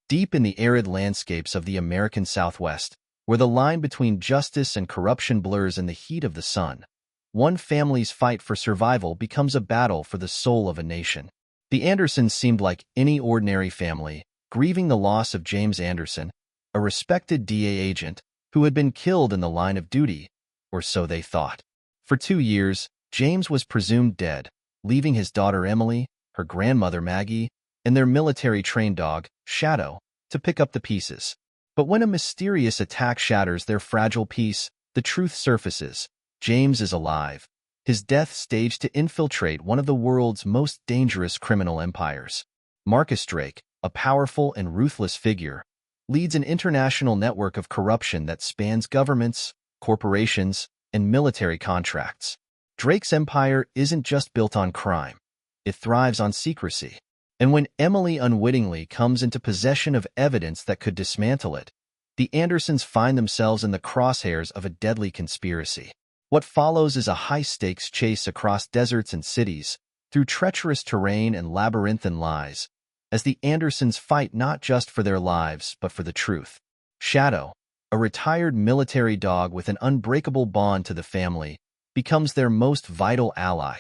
Deep in the arid landscapes of the American Southwest, where the line between justice and corruption blurs in the heat of the sun, one family's fight for survival becomes a battle for the soul of a nation. The Andersons seemed like any ordinary family, grieving the loss of James Anderson, a respected DA agent who had been killed in the line of duty, or so they thought. For 2 years, James was presumed dead, leaving his daughter Emily, her grandmother Maggie, and their military-trained dog, Shadow, to pick up the pieces. But when a mysterious attack shatters their fragile peace, the truth surfaces. James is alive, his death staged to infiltrate one of the world's most dangerous criminal empires. Marcus Drake, a powerful and ruthless figure, leads an international network of corruption that spans governments, corporations, and military contracts. Drake's empire isn't just built on crime. It thrives on secrecy. And when Emily unwittingly comes into possession of evidence that could dismantle it, the Andersons find themselves in the crosshairs of a deadly conspiracy. What follows is a high-stakes chase across deserts and cities, through treacherous terrain and labyrinthine lies, as the Andersons fight not just for their lives, but for the truth. Shadow, a retired military dog with an unbreakable bond to the family, becomes their most vital ally,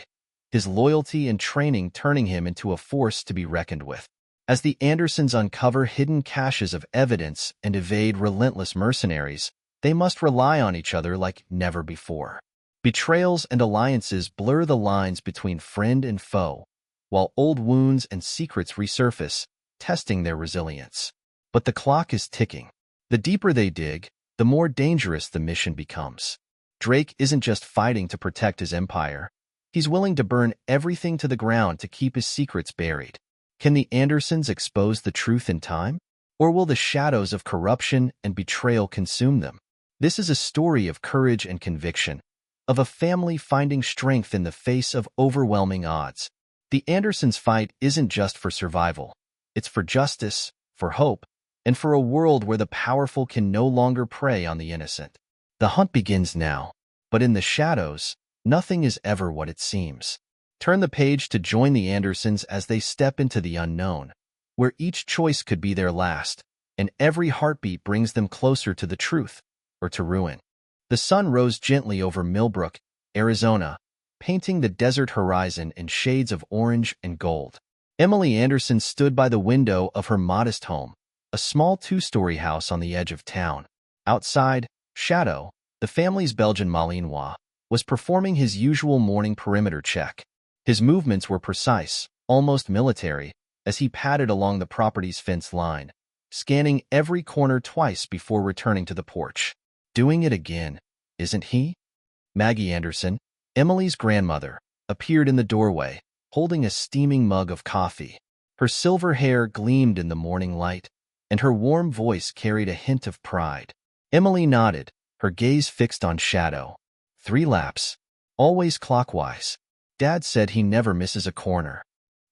his loyalty and training turning him into a force to be reckoned with. As the Andersons uncover hidden caches of evidence and evade relentless mercenaries, they must rely on each other like never before. Betrayals and alliances blur the lines between friend and foe, while old wounds and secrets resurface, testing their resilience. But the clock is ticking. The deeper they dig, the more dangerous the mission becomes. Drake isn't just fighting to protect his empire. He's willing to burn everything to the ground to keep his secrets buried. Can the Andersons expose the truth in time? Or will the shadows of corruption and betrayal consume them? This is a story of courage and conviction, of a family finding strength in the face of overwhelming odds. The Andersons' fight isn't just for survival. It's for justice, for hope, and for a world where the powerful can no longer prey on the innocent. The hunt begins now, but in the shadows, nothing is ever what it seems. Turn the page to join the Andersons as they step into the unknown, where each choice could be their last, and every heartbeat brings them closer to the truth, or to ruin. The sun rose gently over Millbrook, Arizona, painting the desert horizon in shades of orange and gold. Emily Anderson stood by the window of her modest home, a small 2-story house on the edge of town. Outside, Shadow, the family's Belgian Malinois, was performing his usual morning perimeter check. His movements were precise, almost military, as he padded along the property's fence line, scanning every corner twice before returning to the porch. Doing it again, isn't he? Maggie Anderson, Emily's grandmother, appeared in the doorway, holding a steaming mug of coffee. Her silver hair gleamed in the morning light, and her warm voice carried a hint of pride. Emily nodded, her gaze fixed on Shadow. 3 laps. Always clockwise. Dad said he never misses a corner.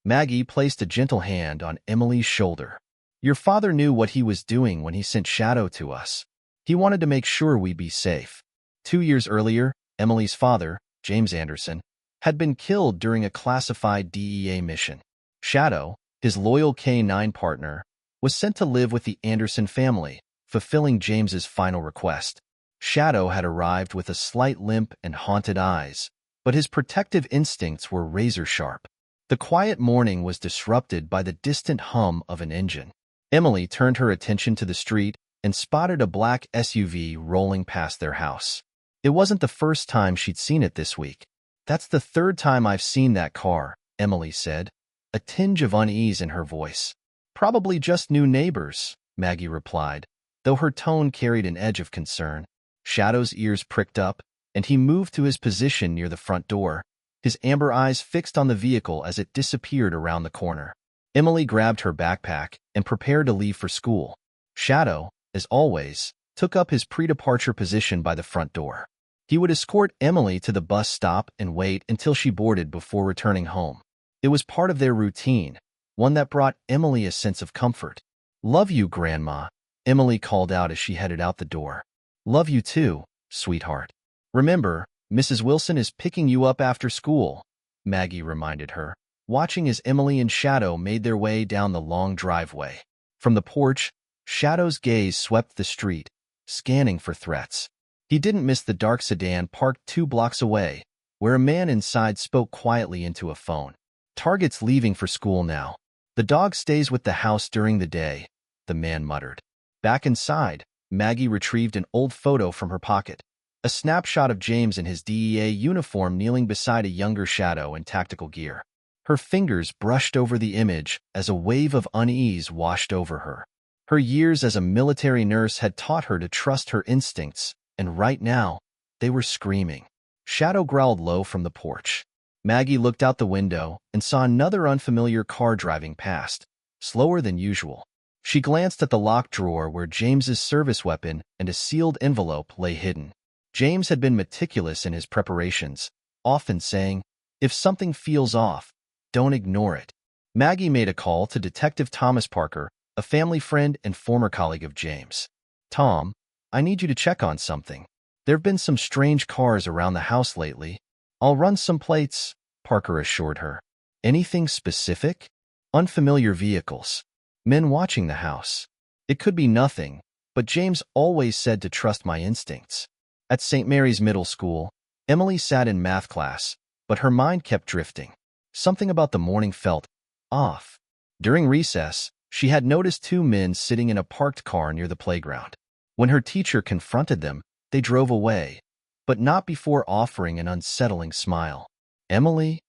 Maggie placed a gentle hand on Emily's shoulder. Your father knew what he was doing when he sent Shadow to us. He wanted to make sure we'd be safe. 2 years earlier, Emily's father, James Anderson, had been killed during a classified DEA mission. Shadow, his loyal K-9 partner, was sent to live with the Anderson family, fulfilling James's final request. Shadow had arrived with a slight limp and haunted eyes, but his protective instincts were razor-sharp. The quiet morning was disrupted by the distant hum of an engine. Emily turned her attention to the street and spotted a black SUV rolling past their house. It wasn't the first time she'd seen it this week. That's the 3rd time I've seen that car, Emily said, a tinge of unease in her voice. Probably just new neighbors, Maggie replied, though her tone carried an edge of concern. Shadow's ears pricked up, and he moved to his position near the front door, his amber eyes fixed on the vehicle as it disappeared around the corner. Emily grabbed her backpack and prepared to leave for school. Shadow, as always, took up his pre-departure position by the front door. He would escort Emily to the bus stop and wait until she boarded before returning home. It was part of their routine, one that brought Emily a sense of comfort. Love you, Grandma, Emily called out as she headed out the door. Love you too, sweetheart. Remember, Mrs. Wilson is picking you up after school, Maggie reminded her, watching as Emily and Shadow made their way down the long driveway. From the porch, Shadow's gaze swept the street, scanning for threats. He didn't miss the dark sedan parked 2 blocks away, where a man inside spoke quietly into a phone. Target's leaving for school now. The dog stays with the house during the day, the man muttered. Back inside, Maggie retrieved an old photo from her pocket. A snapshot of James in his DEA uniform kneeling beside a younger Shadow in tactical gear. Her fingers brushed over the image as a wave of unease washed over her. Her years as a military nurse had taught her to trust her instincts, and right now, they were screaming. Shadow growled low from the porch. Maggie looked out the window and saw another unfamiliar car driving past, slower than usual. She glanced at the locked drawer where James's service weapon and a sealed envelope lay hidden. James had been meticulous in his preparations, often saying, "If something feels off, don't ignore it." Maggie made a call to Detective Thomas Parker, a family friend and former colleague of James. "Tom, I need you to check on something. There have been some strange cars around the house lately." "I'll run some plates," Parker assured her. "Anything specific?" "Unfamiliar vehicles. Men watching the house." It could be nothing, but James always said to trust my instincts. At St. Mary's Middle School, Emily sat in math class, but her mind kept drifting. Something about the morning felt off. During recess, she had noticed 2 men sitting in a parked car near the playground. When her teacher confronted them, they drove away, but not before offering an unsettling smile. "Emily?"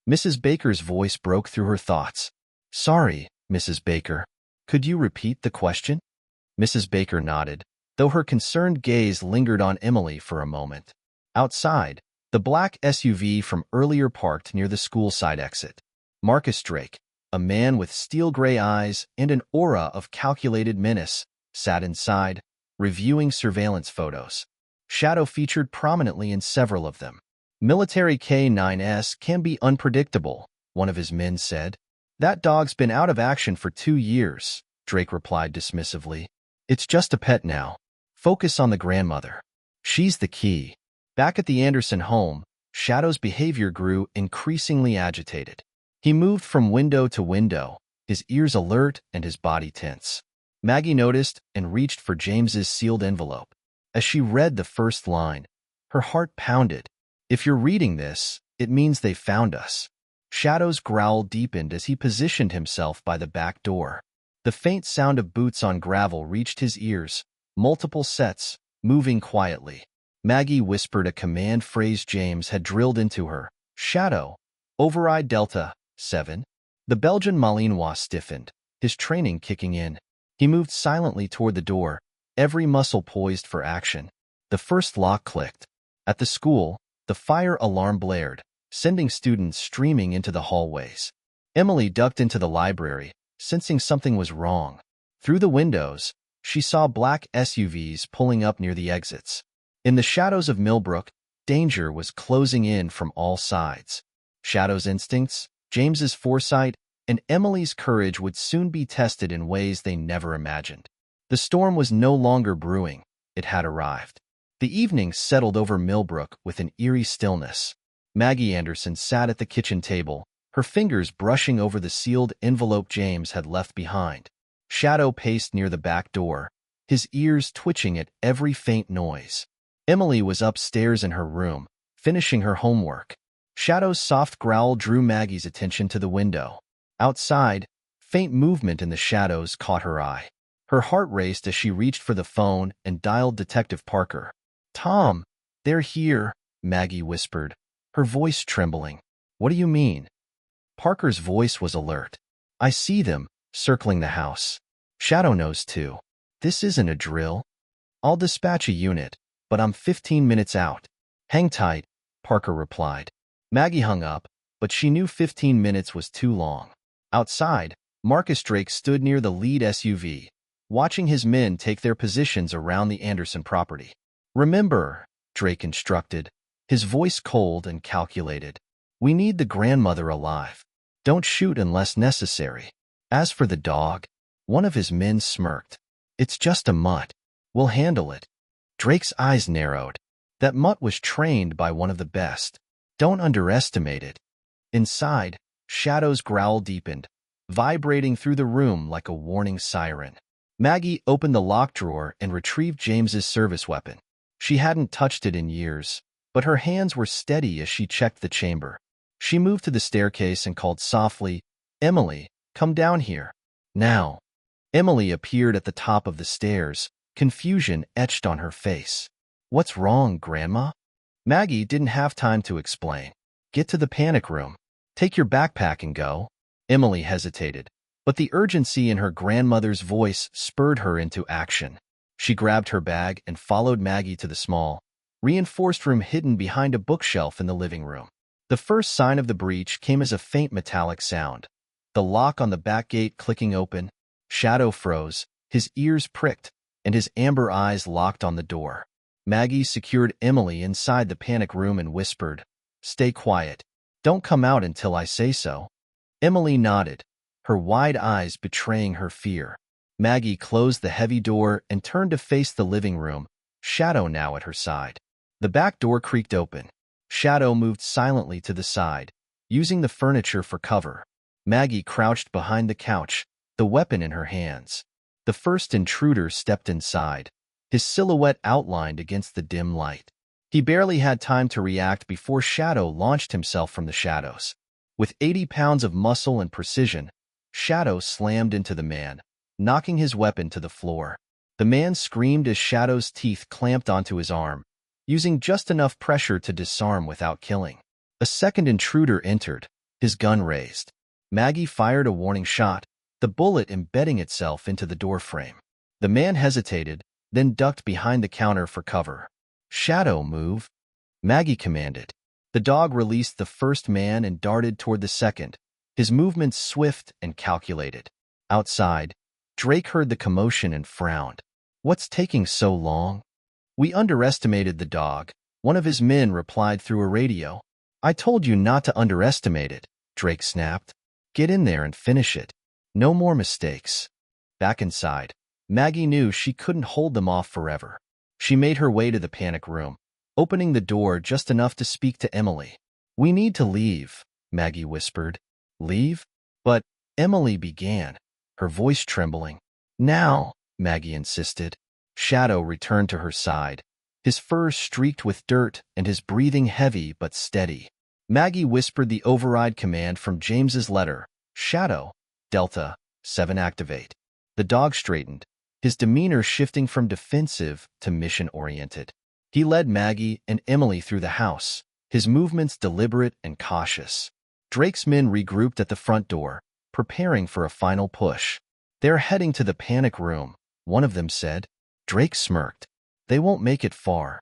Mrs. Baker's voice broke through her thoughts. "Sorry, Mrs. Baker. Could you repeat the question?" Mrs. Baker nodded, though her concerned gaze lingered on Emily for a moment. Outside, the black SUV from earlier parked near the school side exit. Marcus Drake, a man with steel-gray eyes and an aura of calculated menace, sat inside, reviewing surveillance photos. Shadow featured prominently in several of them. "Military K-9s can be unpredictable," one of his men said. "That dog's been out of action for 2 years," Drake replied dismissively. "It's just a pet now. Focus on the grandmother. She's the key." Back at the Anderson home, Shadow's behavior grew increasingly agitated. He moved from window to window, his ears alert and his body tense. Maggie noticed and reached for James's sealed envelope. As she read the first line, her heart pounded. "If you're reading this, it means they found us." Shadow's growl deepened as he positioned himself by the back door. The faint sound of boots on gravel reached his ears, multiple sets, moving quietly. Maggie whispered a command phrase James had drilled into her. "Shadow, override Delta 7. The Belgian Malinois stiffened, his training kicking in. He moved silently toward the door, every muscle poised for action. The first lock clicked. At the school, the fire alarm blared, sending students streaming into the hallways. Emily ducked into the library, sensing something was wrong. Through the windows, she saw black SUVs pulling up near the exits. In the shadows of Millbrook, danger was closing in from all sides. Shadow's instincts, James's foresight, and Emily's courage would soon be tested in ways they never imagined. The storm was no longer brewing, it had arrived. The evening settled over Millbrook with an eerie stillness. Maggie Anderson sat at the kitchen table, her fingers brushing over the sealed envelope James had left behind. Shadow paced near the back door, his ears twitching at every faint noise. Emily was upstairs in her room, finishing her homework. Shadow's soft growl drew Maggie's attention to the window. Outside, faint movement in the shadows caught her eye. Her heart raced as she reached for the phone and dialed Detective Parker. "Tom, they're here," Maggie whispered, her voice trembling. "What do you mean?" Parker's voice was alert. "I see them, circling the house. Shadow knows too. This isn't a drill. I'll dispatch a unit, but I'm 15 minutes out." "Hang tight," Parker replied. Maggie hung up, but she knew 15 minutes was too long. Outside, Marcus Drake stood near the lead SUV, watching his men take their positions around the Anderson property. "Remember," Drake instructed, his voice cold and calculated, "we need the grandmother alive. Don't shoot unless necessary. As for the dog," one of his men smirked, "it's just a mutt. We'll handle it." Drake's eyes narrowed. That mutt was trained by one of the best. Don't underestimate it. Inside, Shadow's growl deepened. vibrating through the room like a warning siren. Maggie opened the locked drawer and retrieved James's service weapon. She hadn't touched it in years, but her hands were steady as she checked the chamber. She moved to the staircase and called softly, "Emily, come down here. Now." Emily appeared at the top of the stairs, confusion etched on her face. "What's wrong, Grandma?" Maggie didn't have time to explain. "Get to the panic room. Take your backpack and go." Emily hesitated, but the urgency in her grandmother's voice spurred her into action. She grabbed her bag and followed Maggie to the small, reinforced room hidden behind a bookshelf in the living room. The first sign of the breach came as a faint metallic sound. The lock on the back gate clicking open. Shadow froze, his ears pricked, and his amber eyes locked on the door. Maggie secured Emily inside the panic room and whispered, "Stay quiet. Don't come out until I say so." Emily nodded, her wide eyes betraying her fear. Maggie closed the heavy door and turned to face the living room, Shadow now at her side. The back door creaked open. Shadow moved silently to the side, using the furniture for cover. Maggie crouched behind the couch, the weapon in her hands. The first intruder stepped inside, his silhouette outlined against the dim light. He barely had time to react before Shadow launched himself from the shadows. With 80 pounds of muscle and precision, Shadow slammed into the man, knocking his weapon to the floor. The man screamed as Shadow's teeth clamped onto his arm, using just enough pressure to disarm without killing. A second intruder entered, his gun raised. Maggie fired a warning shot, the bullet embedding itself into the doorframe. The man hesitated, then ducked behind the counter for cover. "Shadow, move," Maggie commanded. The dog released the first man and darted toward the second, his movements swift and calculated. Outside, Drake heard the commotion and frowned. "What's taking so long?" "We underestimated the dog," one of his men replied through a radio. "I told you not to underestimate it," Drake snapped. "Get in there and finish it. No more mistakes." Back inside, Maggie knew she couldn't hold them off forever. She made her way to the panic room, opening the door just enough to speak to Emily. "We need to leave," Maggie whispered. "Leave?" But Emily began, her voice trembling. "Now," Maggie insisted. Shadow returned to her side, his fur streaked with dirt and his breathing heavy but steady. Maggie whispered the override command from James's letter, "Shadow, Delta, 7 activate." The dog straightened, his demeanor shifting from defensive to mission-oriented. He led Maggie and Emily through the house, his movements deliberate and cautious. Drake's men regrouped at the front door, preparing for a final push. "They're heading to the panic room," one of them said. Drake smirked. "They won't make it far."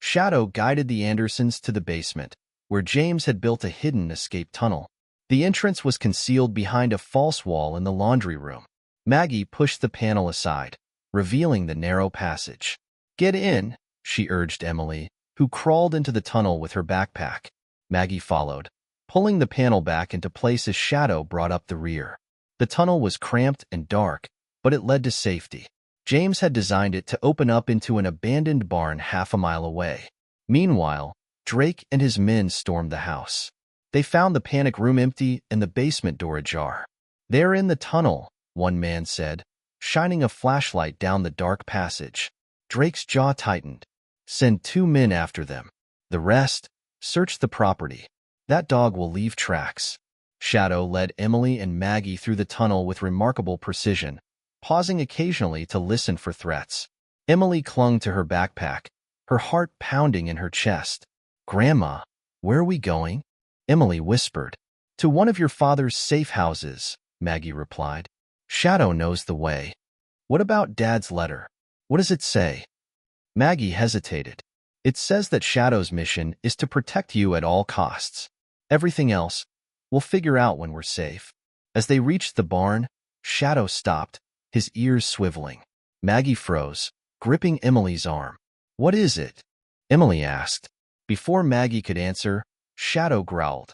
Shadow guided the Andersons to the basement, where James had built a hidden escape tunnel. The entrance was concealed behind a false wall in the laundry room. Maggie pushed the panel aside, revealing the narrow passage. "Get in," she urged Emily, who crawled into the tunnel with her backpack. Maggie followed, pulling the panel back into place as Shadow brought up the rear. The tunnel was cramped and dark, but it led to safety. James had designed it to open up into an abandoned barn half a mile away. Meanwhile, Drake and his men stormed the house. They found the panic room empty and the basement door ajar. "They're in the tunnel," one man said, shining a flashlight down the dark passage. Drake's jaw tightened. "Send 2 men after them. The rest, search the property. That dog will leave tracks." Shadow led Emily and Maggie through the tunnel with remarkable precision, pausing occasionally to listen for threats. Emily clung to her backpack, her heart pounding in her chest. "Grandma, where are we going?" Emily whispered. "To one of your father's safe houses," Maggie replied. "Shadow knows the way." "What about Dad's letter? What does it say?" Maggie hesitated. "It says that Shadow's mission is to protect you at all costs. Everything else, we'll figure out when we're safe." As they reached the barn, Shadow stopped, his ears swiveling. Maggie froze, gripping Emily's arm. "What is it?" Emily asked. Before Maggie could answer, Shadow growled,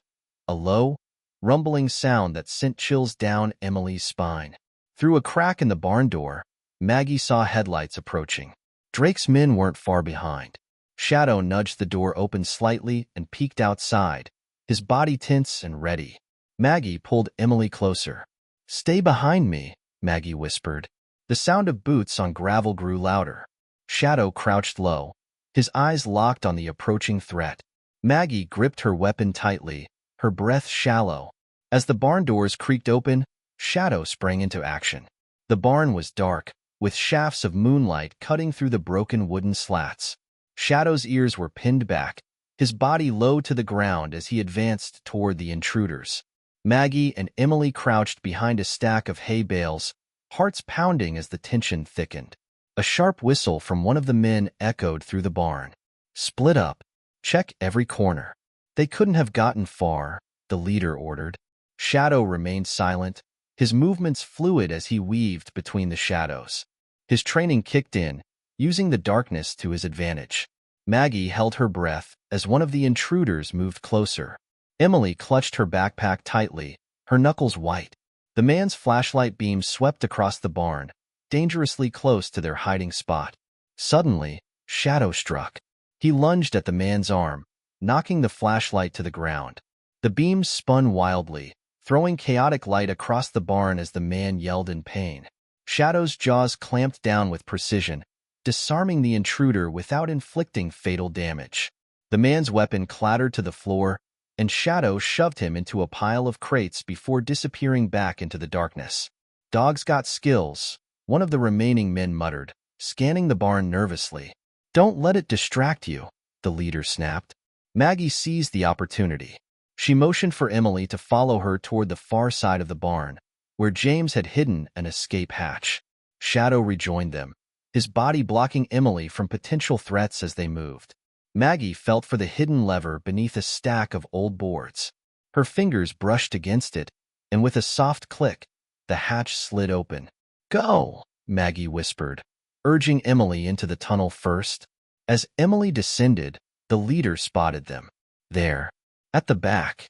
a low, rumbling sound that sent chills down Emily's spine. Through a crack in the barn door, Maggie saw headlights approaching. Drake's men weren't far behind. Shadow nudged the door open slightly and peeked outside, his body tense and ready. Maggie pulled Emily closer. "Stay behind me," Maggie whispered. The sound of boots on gravel grew louder. Shadow crouched low, his eyes locked on the approaching threat. Maggie gripped her weapon tightly, her breath shallow. As the barn doors creaked open, Shadow sprang into action. The barn was dark, with shafts of moonlight cutting through the broken wooden slats. Shadow's ears were pinned back, his body low to the ground as he advanced toward the intruders. Maggie and Emily crouched behind a stack of hay bales, hearts pounding as the tension thickened. A sharp whistle from one of the men echoed through the barn. "Split up. Check every corner." "They couldn't have gotten far," the leader ordered. Shadow remained silent, his movements fluid as he weaved between the shadows. His training kicked in, using the darkness to his advantage. Maggie held her breath as one of the intruders moved closer. Emily clutched her backpack tightly, her knuckles white. The man's flashlight beam swept across the barn, dangerously close to their hiding spot. Suddenly, Shadow struck. He lunged at the man's arm, knocking the flashlight to the ground. The beam spun wildly, throwing chaotic light across the barn as the man yelled in pain. Shadow's jaws clamped down with precision, disarming the intruder without inflicting fatal damage. The man's weapon clattered to the floor, and Shadow shoved him into a pile of crates before disappearing back into the darkness. "Dog's got skills," one of the remaining men muttered, scanning the barn nervously. "Don't let it distract you," the leader snapped. Maggie seized the opportunity. She motioned for Emily to follow her toward the far side of the barn, where James had hidden an escape hatch. Shadow rejoined them, his body blocking Emily from potential threats as they moved. Maggie felt for the hidden lever beneath a stack of old boards. Her fingers brushed against it, and with a soft click, the hatch slid open. "Go," Maggie whispered, urging Emily into the tunnel first. As Emily descended, the leader spotted them. There, at the back,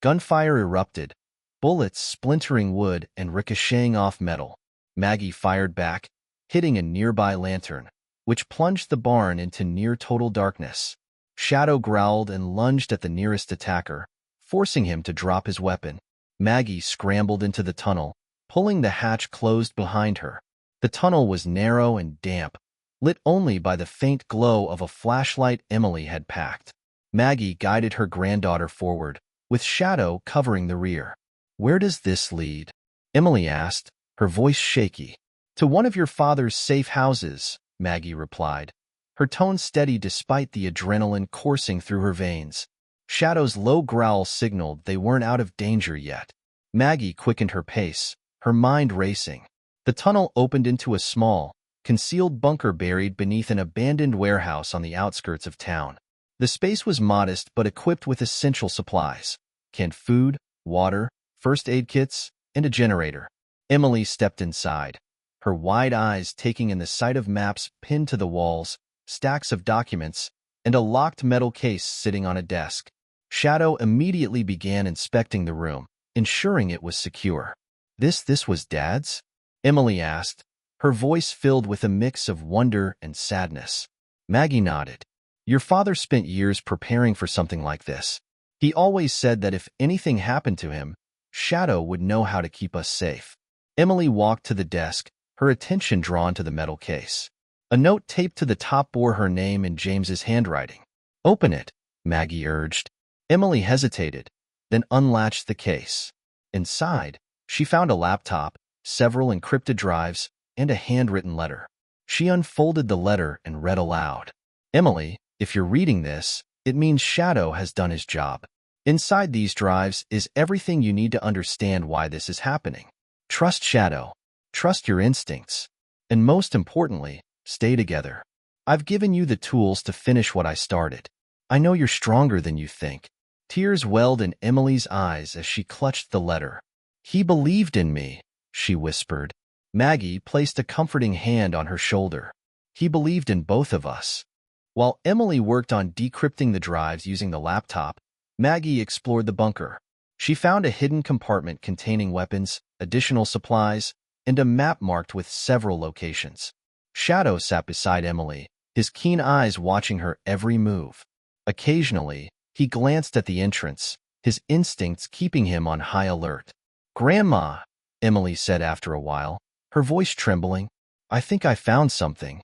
gunfire erupted, bullets splintering wood and ricocheting off metal. Maggie fired back, hitting a nearby lantern, which plunged the barn into near-total darkness. Shadow growled and lunged at the nearest attacker, forcing him to drop his weapon. Maggie scrambled into the tunnel, pulling the hatch closed behind her. The tunnel was narrow and damp, lit only by the faint glow of a flashlight Emily had packed. Maggie guided her granddaughter forward, with Shadow covering the rear. "Where does this lead?" Emily asked, her voice shaky. "To one of your father's safe houses," Maggie replied, her tone steady despite the adrenaline coursing through her veins. Shadow's low growl signaled they weren't out of danger yet. Maggie quickened her pace, her mind racing. The tunnel opened into a small, concealed bunker buried beneath an abandoned warehouse on the outskirts of town. The space was modest but equipped with essential supplies: canned food, water, first aid kits, and a generator. Emily stepped inside, her wide eyes taking in the sight of maps pinned to the walls, stacks of documents, and a locked metal case sitting on a desk. Shadow immediately began inspecting the room, ensuring it was secure. This was Dad's?" Emily asked, her voice filled with a mix of wonder and sadness. Maggie nodded. "Your father spent years preparing for something like this. He always said that if anything happened to him, Shadow would know how to keep us safe." Emily walked to the desk, her attention drawn to the metal case. A note taped to the top bore her name in James's handwriting. "Open it," Maggie urged. Emily hesitated, then unlatched the case. Inside, she found a laptop, several encrypted drives, and a handwritten letter. She unfolded the letter and read aloud. "Emily, if you're reading this, it means Shadow has done his job. Inside these drives is everything you need to understand why this is happening. Trust Shadow. Trust your instincts. And most importantly, stay together. I've given you the tools to finish what I started. I know you're stronger than you think." Tears welled in Emily's eyes as she clutched the letter. "He believed in me," she whispered. Maggie placed a comforting hand on her shoulder. "He believed in both of us." While Emily worked on decrypting the drives using the laptop, Maggie explored the bunker. She found a hidden compartment containing weapons, additional supplies, and a map marked with several locations. Shadow sat beside Emily, his keen eyes watching her every move. Occasionally, he glanced at the entrance, his instincts keeping him on high alert. "Grandma!" Emily said after a while, her voice trembling. I think I found something.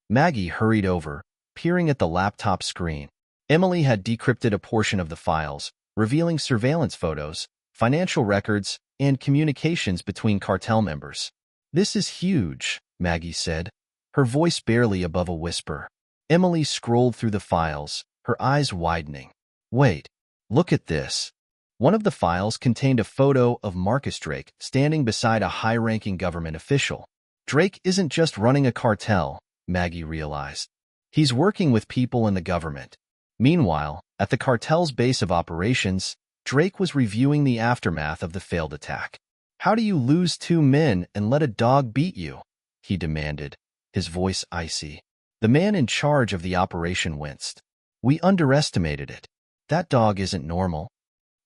Maggie hurried over, peering at the laptop screen. Emily had decrypted a portion of the files, revealing surveillance photos, financial records, and communications between cartel members. This is huge, Maggie said, her voice barely above a whisper. Emily scrolled through the files, her eyes widening. Wait, look at this. One of the files contained a photo of Marcus Drake standing beside a high-ranking government official. Drake isn't just running a cartel, Maggie realized. He's working with people in the government. Meanwhile, at the cartel's base of operations, Drake was reviewing the aftermath of the failed attack. How do you lose 2 men and let a dog beat you? He demanded, his voice icy. The man in charge of the operation winced. We underestimated it. That dog isn't normal.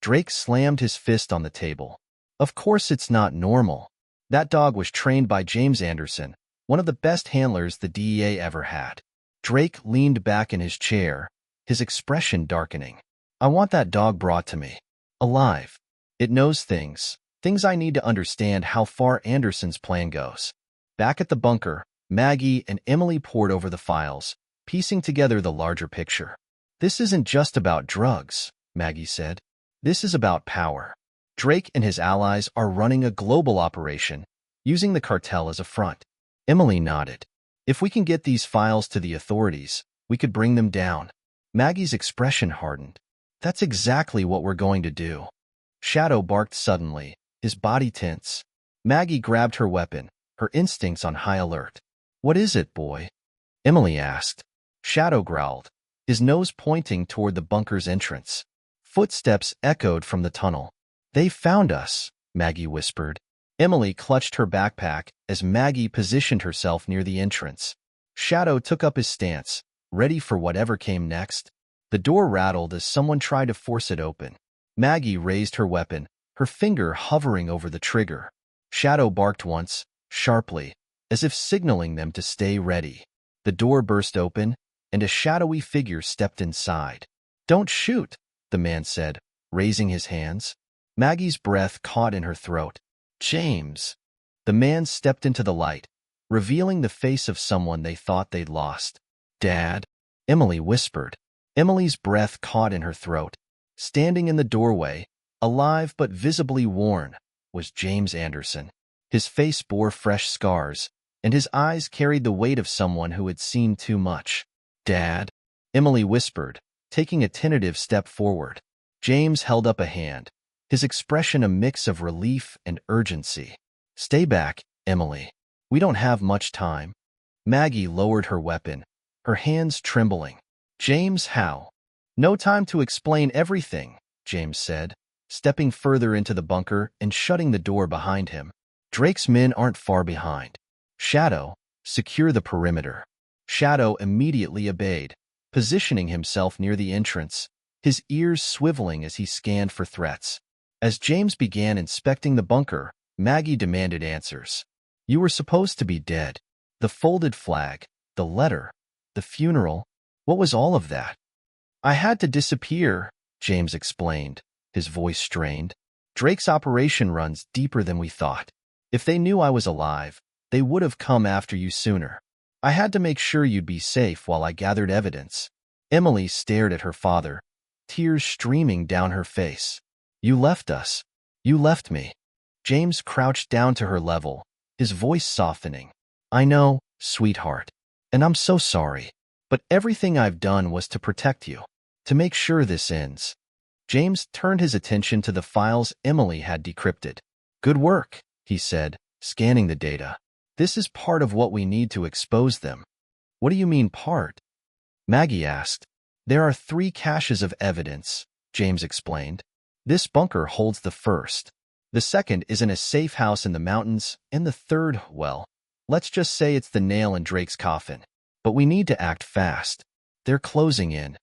Drake slammed his fist on the table. Of course it's not normal. That dog was trained by James Anderson, one of the best handlers the DEA ever had. Drake leaned back in his chair, his expression darkening. I want that dog brought to me. Alive. It knows things I need to understand how far Anderson's plan goes. Back at the bunker, Maggie and Emily pored over the files, piecing together the larger picture. This isn't just about drugs, Maggie said. This is about power. Drake and his allies are running a global operation, using the cartel as a front. Emily nodded. If we can get these files to the authorities, we could bring them down. Maggie's expression hardened. That's exactly what we're going to do. Shadow barked suddenly, his body tense. Maggie grabbed her weapon, her instincts on high alert. What is it, boy? Emily asked. Shadow growled, his nose pointing toward the bunker's entrance. Footsteps echoed from the tunnel. They found us, Maggie whispered. Emily clutched her backpack as Maggie positioned herself near the entrance. Shadow took up his stance, ready for whatever came next. The door rattled as someone tried to force it open. Maggie raised her weapon, her finger hovering over the trigger. Shadow barked once, sharply, as if signaling them to stay ready. The door burst open, and a shadowy figure stepped inside. Don't shoot, the man said, raising his hands. Maggie's breath caught in her throat. James. The man stepped into the light, revealing the face of someone they thought they'd lost. Dad? Emily whispered. Emily's breath caught in her throat. Standing in the doorway, alive but visibly worn, was James Anderson. His face bore fresh scars, and his eyes carried the weight of someone who had seen too much. Dad? Emily whispered, taking a tentative step forward. James held up a hand, his expression a mix of relief and urgency. Stay back, Emily. We don't have much time. Maggie lowered her weapon, her hands trembling. James, how? No time to explain everything, James said, stepping further into the bunker and shutting the door behind him. Drake's men aren't far behind. Shadow, secure the perimeter. Shadow immediately obeyed, positioning himself near the entrance, his ears swiveling as he scanned for threats. As James began inspecting the bunker, Maggie demanded answers. You were supposed to be dead. The folded flag, the letter, the funeral, what was all of that? I had to disappear, James explained, his voice strained. Drake's operation runs deeper than we thought. If they knew I was alive, they would have come after you sooner. I had to make sure you'd be safe while I gathered evidence. Emily stared at her father, tears streaming down her face. You left us. You left me. James crouched down to her level, his voice softening. I know, sweetheart, and I'm so sorry. But everything I've done was to protect you, to make sure this ends. James turned his attention to the files Emily had decrypted. Good work, he said, scanning the data. This is part of what we need to expose them. What do you mean part? Maggie asked. There are 3 caches of evidence, James explained. This bunker holds the first. The second is in a safe house in the mountains, and the third, well, let's just say it's the nail in Drake's coffin. But we need to act fast. They're closing in.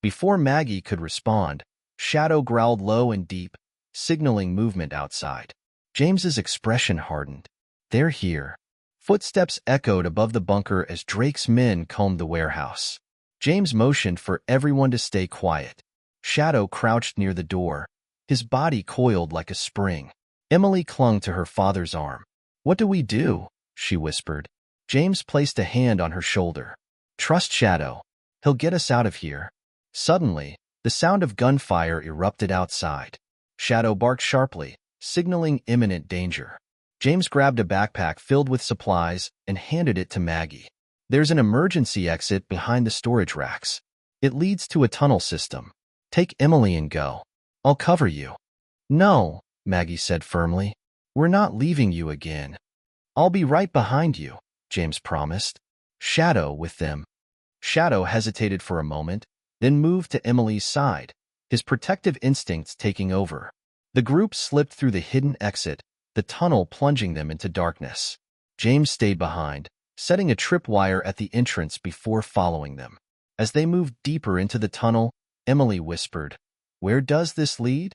Before Maggie could respond, Shadow growled low and deep, signaling movement outside. James's expression hardened. They're here. Footsteps echoed above the bunker as Drake's men combed the warehouse. James motioned for everyone to stay quiet. Shadow crouched near the door, his body coiled like a spring. Emily clung to her father's arm. "What do we do?" she whispered. James placed a hand on her shoulder. "Trust Shadow. He'll get us out of here." Suddenly, the sound of gunfire erupted outside. Shadow barked sharply, signaling imminent danger. James grabbed a backpack filled with supplies and handed it to Maggie. "There's an emergency exit behind the storage racks. It leads to a tunnel system. Take Emily and go. I'll cover you." "No," Maggie said firmly. "We're not leaving you again." "I'll be right behind you," James promised. "Shadow with them." Shadow hesitated for a moment, then moved to Emily's side, his protective instincts taking over. The group slipped through the hidden exit, the tunnel plunging them into darkness. James stayed behind, setting a tripwire at the entrance before following them. As they moved deeper into the tunnel, Emily whispered, "Where does this lead?"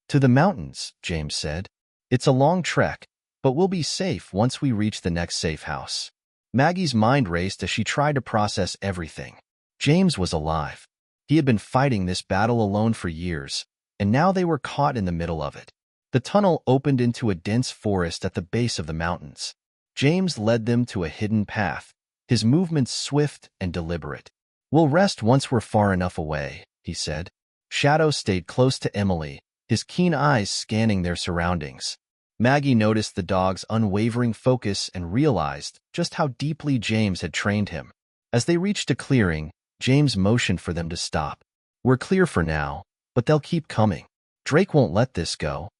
"To the mountains," James said. "It's a long trek, but we'll be safe once we reach the next safe house." Maggie's mind raced as she tried to process everything. James was alive. He had been fighting this battle alone for years, and now they were caught in the middle of it. The tunnel opened into a dense forest at the base of the mountains. James led them to a hidden path, his movements swift and deliberate. "We'll rest once we're far enough away," he said. Shadow stayed close to Emily, his keen eyes scanning their surroundings. Maggie noticed the dog's unwavering focus and realized just how deeply James had trained him. As they reached a clearing, James motioned for them to stop. "We're clear for now, but they'll keep coming. Drake won't let this go."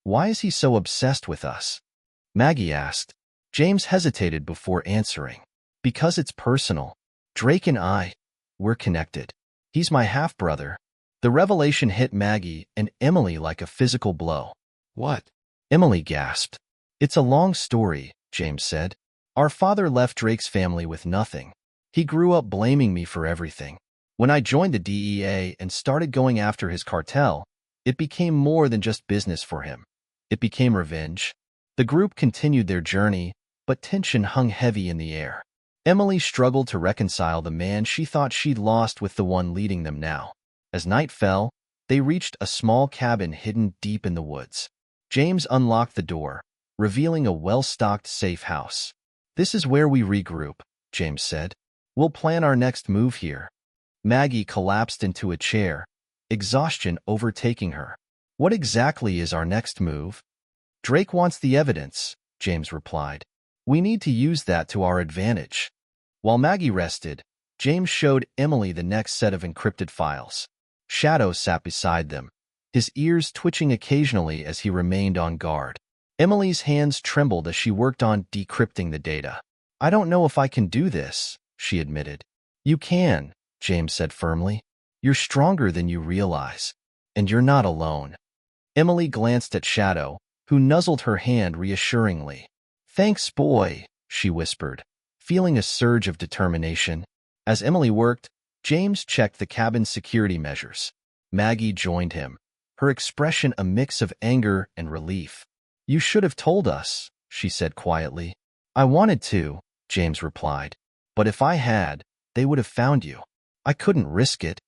"Why is he so obsessed with us?" Maggie asked. James hesitated before answering. "Because it's personal. Drake and we're connected. He's my half-brother." The revelation hit Maggie and Emily like a physical blow. "What?" Emily gasped. "It's a long story," James said. "Our father left Drake's family with nothing. He grew up blaming me for everything. When I joined the DEA and started going after his cartel, it became more than just business for him. It became revenge." The group continued their journey, but tension hung heavy in the air. Emily struggled to reconcile the man she thought she'd lost with the one leading them now. As night fell, they reached a small cabin hidden deep in the woods. James unlocked the door, revealing a well-stocked safe house. "This is where we regroup," James said. "We'll plan our next move here." Maggie collapsed into a chair, exhaustion overtaking her. "What exactly is our next move?" "Drake wants the evidence," James replied. "We need to use that to our advantage." While Maggie rested, James showed Emily the next set of encrypted files. Shadow sat beside them, his ears twitching occasionally as he remained on guard. Emily's hands trembled as she worked on decrypting the data. "I don't know if I can do this," she admitted. "You can," James said firmly. "You're stronger than you realize. And you're not alone." Emily glanced at Shadow, who nuzzled her hand reassuringly. "Thanks, boy," she whispered, feeling a surge of determination. As Emily worked, James checked the cabin's security measures. Maggie joined him, her expression a mix of anger and relief. "You should have told us," she said quietly. "I wanted to," James replied. "But if I had, they would have found you. I couldn't risk it."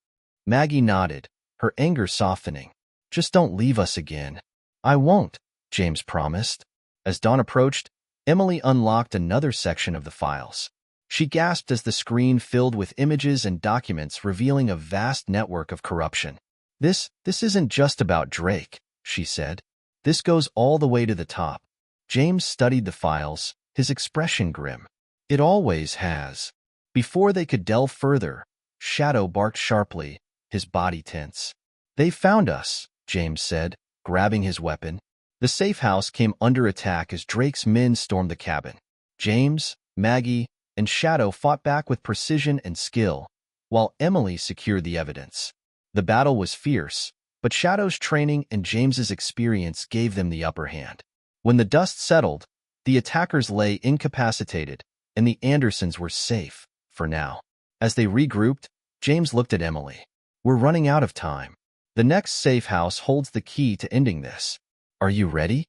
Maggie nodded, her anger softening. "Just don't leave us again." "I won't," James promised. As dawn approached, Emily unlocked another section of the files. She gasped as the screen filled with images and documents revealing a vast network of corruption. This isn't just about Drake," she said. "This goes all the way to the top." James studied the files, his expression grim. "It always has." Before they could delve further, Shadow barked sharply, his body tense. "They found us," James said, grabbing his weapon. The safe house came under attack as Drake's men stormed the cabin. James, Maggie, and Shadow fought back with precision and skill, while Emily secured the evidence. The battle was fierce, but Shadow's training and James's experience gave them the upper hand. When the dust settled, the attackers lay incapacitated, and the Andersons were safe, for now. As they regrouped, James looked at Emily. "We're running out of time. The next safe house holds the key to ending this. Are you ready?"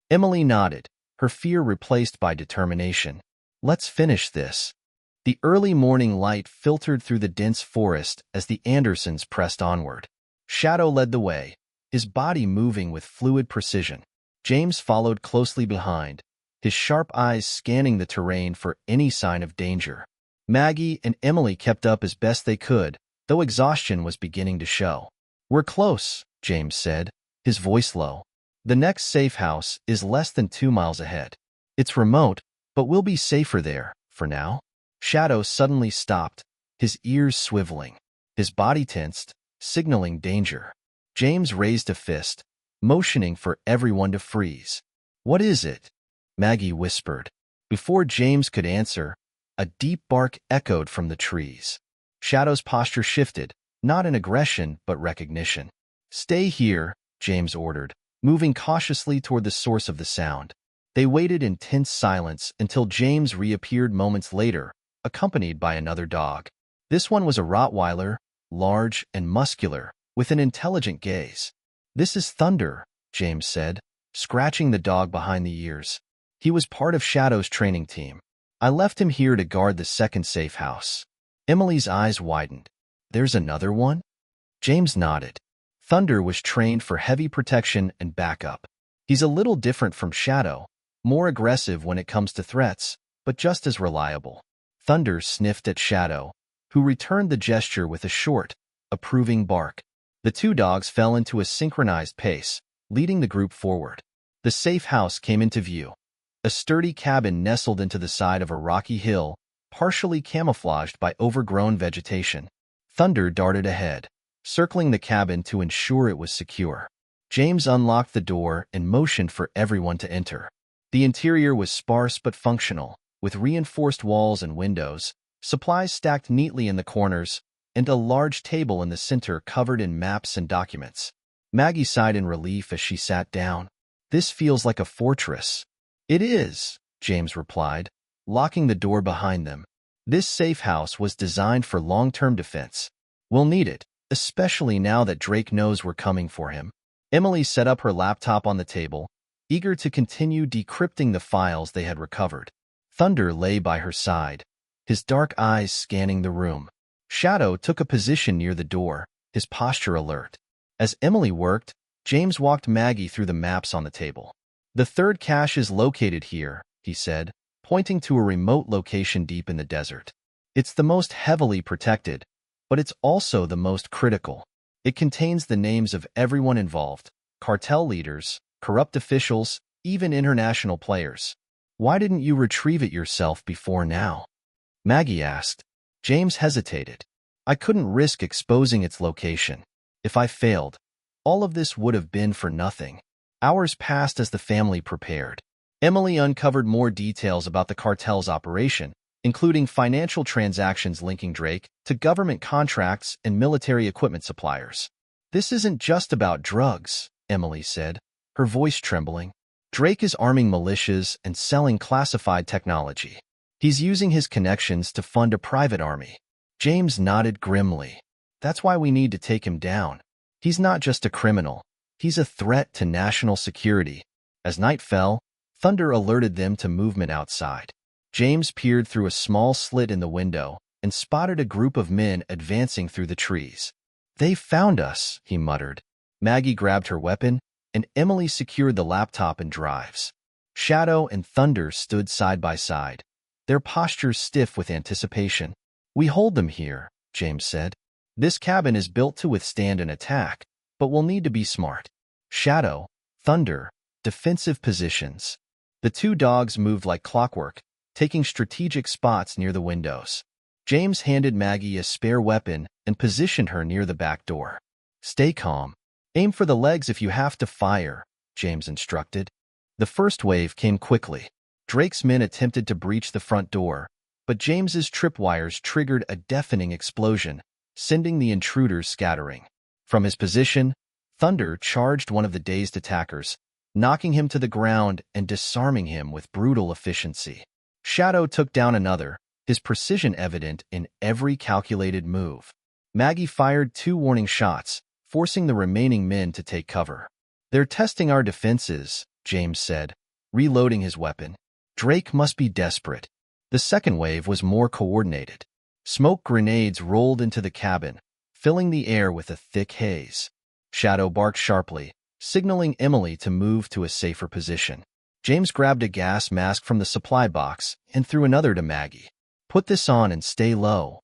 Emily nodded, her fear replaced by determination. "Let's finish this." The early morning light filtered through the dense forest as the Andersons pressed onward. Shadow led the way, his body moving with fluid precision. James followed closely behind, his sharp eyes scanning the terrain for any sign of danger. Maggie and Emily kept up as best they could, though exhaustion was beginning to show. "We're close," James said, his voice low. "The next safe house is less than 2 miles ahead. It's remote, but we'll be safer there, for now." Shadow suddenly stopped, his ears swiveling. His body tensed, signaling danger. James raised a fist, motioning for everyone to freeze. "What is it?" Maggie whispered. Before James could answer, a deep bark echoed from the trees. Shadow's posture shifted, not in aggression but recognition. "Stay here," James ordered, moving cautiously toward the source of the sound. They waited in tense silence until James reappeared moments later, accompanied by another dog. This one was a Rottweiler, large and muscular, with an intelligent gaze. "This is Thunder," James said, scratching the dog behind the ears. "He was part of Shadow's training team. I left him here to guard the second safe house." Emily's eyes widened. "There's another one?" James nodded. Thunder was trained for heavy protection and backup. He's a little different from Shadow, more aggressive when it comes to threats, but just as reliable. Thunder sniffed at Shadow, who returned the gesture with a short, approving bark. The two dogs fell into a synchronized pace, leading the group forward. The safe house came into view. A sturdy cabin nestled into the side of a rocky hill, partially camouflaged by overgrown vegetation. Thunder darted ahead, circling the cabin to ensure it was secure. James unlocked the door and motioned for everyone to enter. The interior was sparse but functional, with reinforced walls and windows, supplies stacked neatly in the corners, and a large table in the center covered in maps and documents. Maggie sighed in relief as she sat down. "This feels like a fortress." "It is," James replied, locking the door behind them. "This safe house was designed for long-term defense. We'll need it, especially now that Drake knows we're coming for him." Emily set up her laptop on the table, eager to continue decrypting the files they had recovered. Thunder lay by her side, his dark eyes scanning the room. Shadow took a position near the door, his posture alert. As Emily worked, James walked Maggie through the maps on the table. "The third cache is located here," he said, pointing to a remote location deep in the desert. "It's the most heavily protected, but it's also the most critical. It contains the names of everyone involved, cartel leaders, corrupt officials, even international players. Why didn't you retrieve it yourself before now?" Maggie asked. James hesitated. "I couldn't risk exposing its location. If I failed, all of this would have been for nothing." Hours passed as the family prepared. Emily uncovered more details about the cartel's operation, including financial transactions linking Drake to government contracts and military equipment suppliers. "This isn't just about drugs," Emily said, her voice trembling. "Drake is arming militias and selling classified technology. He's using his connections to fund a private army." James nodded grimly. "That's why we need to take him down. He's not just a criminal. He's a threat to national security." As night fell, Thunder alerted them to movement outside. James peered through a small slit in the window and spotted a group of men advancing through the trees. "They found us," he muttered. Maggie grabbed her weapon, and Emily secured the laptop and drives. Shadow and Thunder stood side by side, their postures stiff with anticipation. "We hold them here," James said. "This cabin is built to withstand an attack, but we'll need to be smart." Shadow, Thunder, defensive positions. The two dogs moved like clockwork, taking strategic spots near the windows. James handed Maggie a spare weapon and positioned her near the back door. "Stay calm. Aim for the legs if you have to fire," James instructed. The first wave came quickly. Drake's men attempted to breach the front door, but James's tripwires triggered a deafening explosion, sending the intruders scattering. From his position, Thunder charged one of the dazed attackers, knocking him to the ground and disarming him with brutal efficiency. Shadow took down another, his precision evident in every calculated move. Maggie fired 2 warning shots, forcing the remaining men to take cover. "They're testing our defenses," James said, reloading his weapon. "Drake must be desperate." The second wave was more coordinated. Smoke grenades rolled into the cabin, filling the air with a thick haze. Shadow barked sharply, signaling Emily to move to a safer position. James grabbed a gas mask from the supply box and threw another to Maggie. "Put this on and stay low."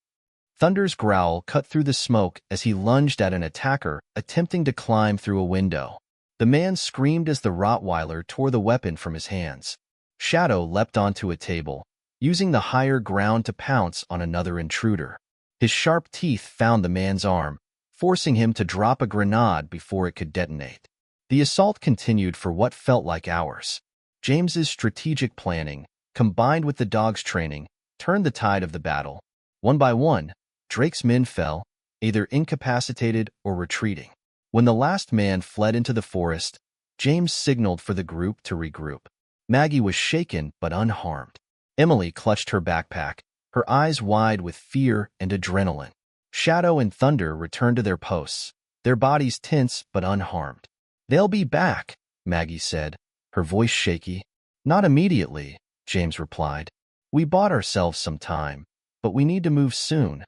Thunder's growl cut through the smoke as he lunged at an attacker attempting to climb through a window. The man screamed as the Rottweiler tore the weapon from his hands. Shadow leapt onto a table, using the higher ground to pounce on another intruder. His sharp teeth found the man's arm, forcing him to drop a grenade before it could detonate. The assault continued for what felt like hours. James's strategic planning, combined with the dog's training, turned the tide of the battle. One by one, Drake's men fell, either incapacitated or retreating. When the last man fled into the forest, James signaled for the group to regroup. Maggie was shaken but unharmed. Emily clutched her backpack, her eyes wide with fear and adrenaline. Shadow and Thunder returned to their posts, their bodies tense but unharmed. "They'll be back," Maggie said, her voice shaky. "Not immediately," James replied. "We bought ourselves some time, but we need to move soon."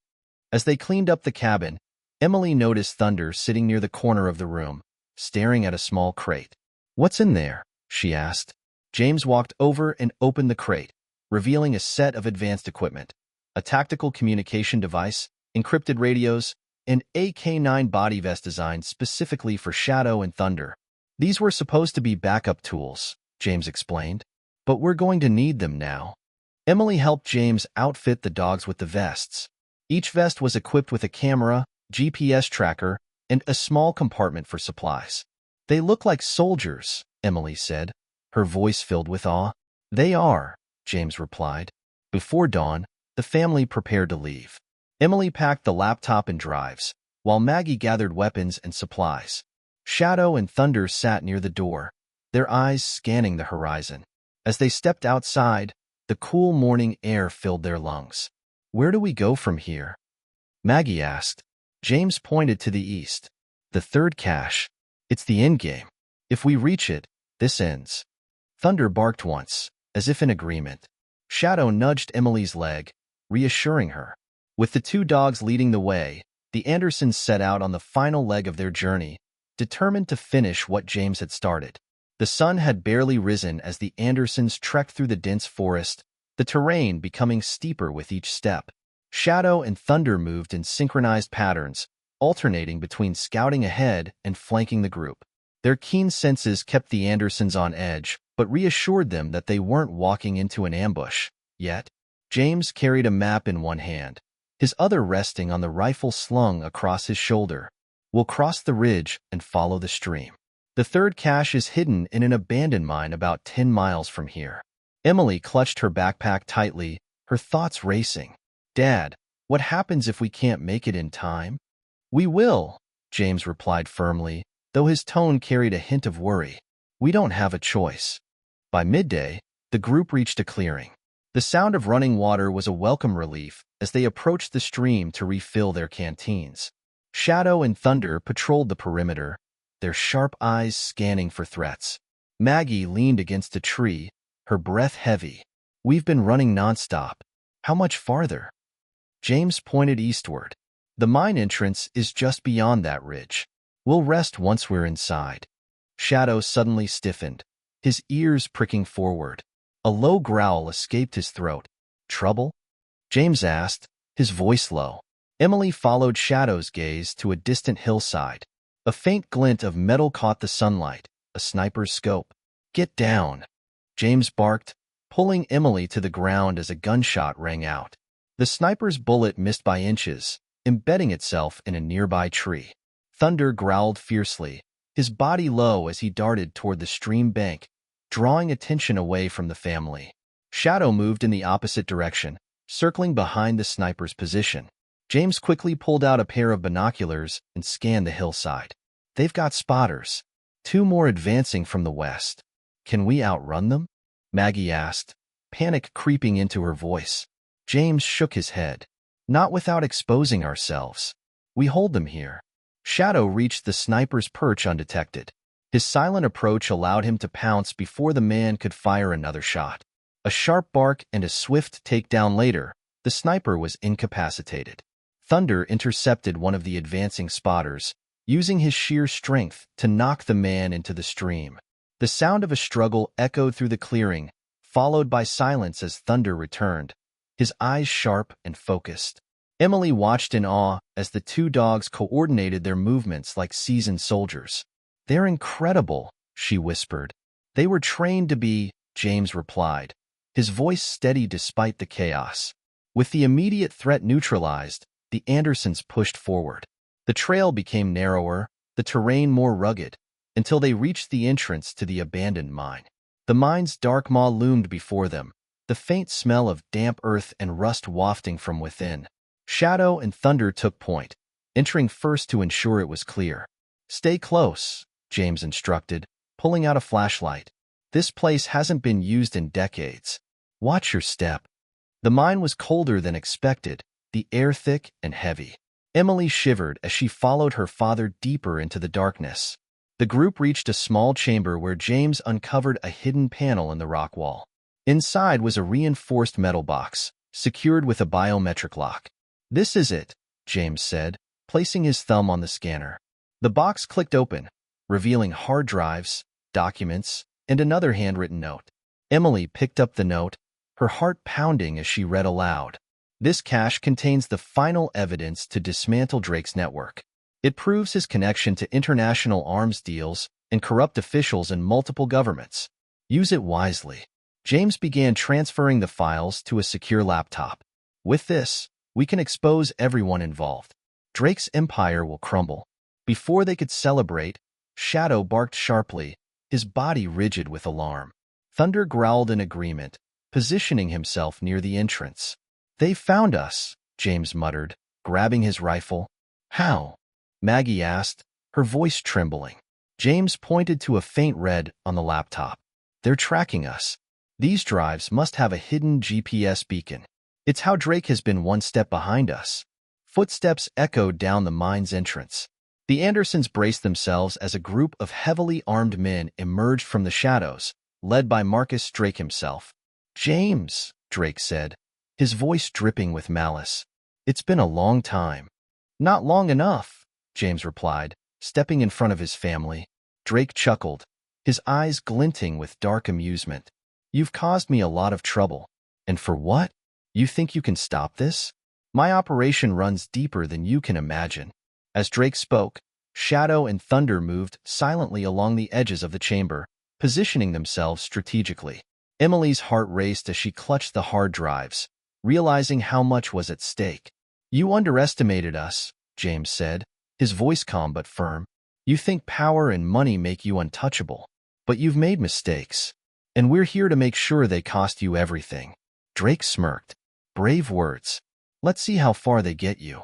As they cleaned up the cabin, Emily noticed Thunder sitting near the corner of the room, staring at a small crate. "What's in there?" she asked. James walked over and opened the crate, revealing a set of advanced equipment: a tactical communication device, encrypted radios, and a K9 body vest designed specifically for Shadow and Thunder. "These were supposed to be backup tools," James explained, "but we're going to need them now." Emily helped James outfit the dogs with the vests. Each vest was equipped with a camera, GPS tracker, and a small compartment for supplies. "They look like soldiers," Emily said, her voice filled with awe. "They are," James replied. Before dawn, the family prepared to leave. Emily packed the laptop and drives, while Maggie gathered weapons and supplies. Shadow and Thunder sat near the door, their eyes scanning the horizon. As they stepped outside, the cool morning air filled their lungs. "Where do we go from here?" Maggie asked. James pointed to the east. "The third cache. It's the endgame. If we reach it, this ends." Thunder barked once, as if in agreement. Shadow nudged Emily's leg, reassuring her. With the two dogs leading the way, the Andersons set out on the final leg of their journey, determined to finish what James had started. The sun had barely risen as the Andersons trekked through the dense forest, the terrain becoming steeper with each step. Shadow and Thunder moved in synchronized patterns, alternating between scouting ahead and flanking the group. Their keen senses kept the Andersons on edge, but reassured them that they weren't walking into an ambush yet. James carried a map in one hand, his other resting on the rifle slung across his shoulder. "We'll cross the ridge and follow the stream. The third cache is hidden in an abandoned mine about 10 miles from here." Emily clutched her backpack tightly, her thoughts racing. "Dad, what happens if we can't make it in time?" "We will," James replied firmly, though his tone carried a hint of worry. "We don't have a choice." By midday, the group reached a clearing. The sound of running water was a welcome relief as they approached the stream to refill their canteens. Shadow and Thunder patrolled the perimeter, their sharp eyes scanning for threats. Maggie leaned against a tree, her breath heavy. "We've been running nonstop. How much farther?" James pointed eastward. "The mine entrance is just beyond that ridge. We'll rest once we're inside." Shadow suddenly stiffened, his ears pricking forward. A low growl escaped his throat. "Trouble?" James asked, his voice low. Emily followed Shadow's gaze to a distant hillside. A faint glint of metal caught the sunlight, a sniper's scope. "Get down," James barked, pulling Emily to the ground as a gunshot rang out. The sniper's bullet missed by inches, embedding itself in a nearby tree. Thunder growled fiercely, his body low as he darted toward the stream bank, drawing attention away from the family. Shadow moved in the opposite direction, circling behind the sniper's position. James quickly pulled out a pair of binoculars and scanned the hillside. "They've got spotters. 2 more advancing from the west. Can we outrun them?" Maggie asked, panic creeping into her voice. James shook his head. "Not without exposing ourselves. We hold them here." Shadow reached the sniper's perch undetected. His silent approach allowed him to pounce before the man could fire another shot. A sharp bark and a swift takedown later, the sniper was incapacitated. Thunder intercepted one of the advancing spotters, using his sheer strength to knock the man into the stream. The sound of a struggle echoed through the clearing, followed by silence as Thunder returned, his eyes sharp and focused. Emily watched in awe as the two dogs coordinated their movements like seasoned soldiers. "They're incredible," she whispered. "They were trained to be," James replied, his voice steady despite the chaos. With the immediate threat neutralized, the Andersons pushed forward. The trail became narrower, the terrain more rugged, until they reached the entrance to the abandoned mine. The mine's dark maw loomed before them, the faint smell of damp earth and rust wafting from within. Shadow and Thunder took point, entering first to ensure it was clear. "Stay close," James instructed, pulling out a flashlight. "This place hasn't been used in decades. Watch your step." The mine was colder than expected, the air thick and heavy. Emily shivered as she followed her father deeper into the darkness. The group reached a small chamber where James uncovered a hidden panel in the rock wall. Inside was a reinforced metal box, secured with a biometric lock. "This is it," James said, placing his thumb on the scanner. The box clicked open, revealing hard drives, documents, and another handwritten note. Emily picked up the note, her heart pounding as she read aloud. "This cache contains the final evidence to dismantle Drake's network. It proves his connection to international arms deals and corrupt officials in multiple governments. Use it wisely." James began transferring the files to a secure laptop. "With this, we can expose everyone involved. Drake's empire will crumble." Before they could celebrate, Shadow barked sharply, his body rigid with alarm. Thunder growled in agreement, positioning himself near the entrance. "They found us," James muttered, grabbing his rifle. "How?" Maggie asked, her voice trembling. James pointed to a faint red on the laptop. "They're tracking us. These drives must have a hidden GPS beacon. It's how Drake has been one step behind us." Footsteps echoed down the mine's entrance. The Andersons braced themselves as a group of heavily armed men emerged from the shadows, led by Marcus Drake himself. "James," Drake said, his voice dripping with malice. "It's been a long time." "Not long enough," James replied, stepping in front of his family. Drake chuckled, his eyes glinting with dark amusement. "You've caused me a lot of trouble. And for what? You think you can stop this? My operation runs deeper than you can imagine." As Drake spoke, Shadow and Thunder moved silently along the edges of the chamber, positioning themselves strategically. Emily's heart raced as she clutched the hard drives, realizing how much was at stake. "You underestimated us," James said, his voice calm but firm. "You think power and money make you untouchable. But you've made mistakes. And we're here to make sure they cost you everything." Drake smirked. "Brave words. Let's see how far they get you."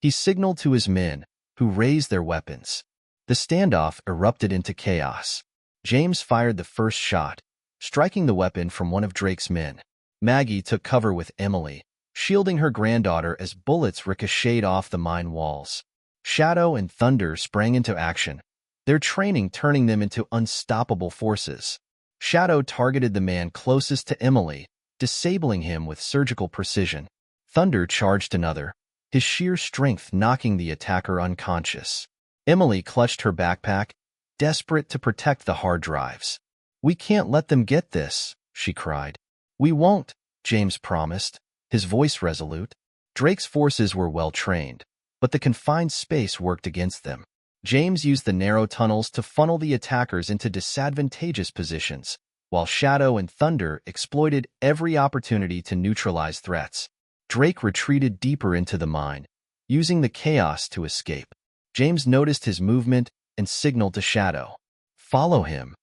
He signaled to his men, who raised their weapons. The standoff erupted into chaos. James fired the first shot, striking the weapon from one of Drake's men. Maggie took cover with Emily, shielding her granddaughter as bullets ricocheted off the mine walls. Shadow and Thunder sprang into action, their training turning them into unstoppable forces. Shadow targeted the man closest to Emily, disabling him with surgical precision. Thunder charged another, his sheer strength knocking the attacker unconscious. Emily clutched her backpack, desperate to protect the hard drives. "We can't let them get this," she cried. "We won't," James promised, his voice resolute. Drake's forces were well trained, but the confined space worked against them. James used the narrow tunnels to funnel the attackers into disadvantageous positions, while Shadow and Thunder exploited every opportunity to neutralize threats. Drake retreated deeper into the mine, using the chaos to escape. James noticed his movement and signaled to Shadow. "Follow him,"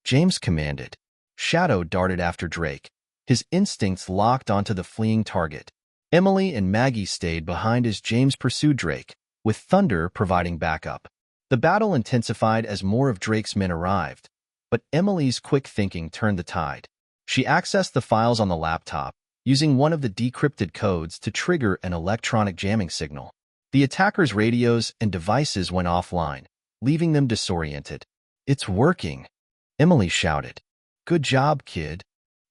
James commanded. Shadow darted after Drake, his instincts locked onto the fleeing target. Emily and Maggie stayed behind as James pursued Drake, with Thunder providing backup. The battle intensified as more of Drake's men arrived, but Emily's quick thinking turned the tide. She accessed the files on the laptop, using one of the decrypted codes to trigger an electronic jamming signal. The attackers' radios and devices went offline, leaving them disoriented. "It's working," Emily shouted. "Good job, kid,"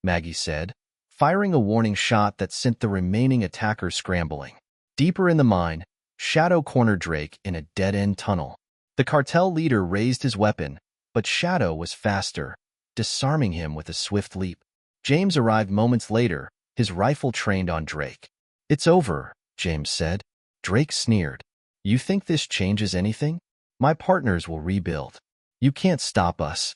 Maggie said, firing a warning shot that sent the remaining attackers scrambling. Deeper in the mine, Shadow cornered Drake in a dead-end tunnel. The cartel leader raised his weapon, but Shadow was faster, disarming him with a swift leap. James arrived moments later, his rifle trained on Drake. "It's over," James said. Drake sneered. "You think this changes anything? My partners will rebuild. You can't stop us."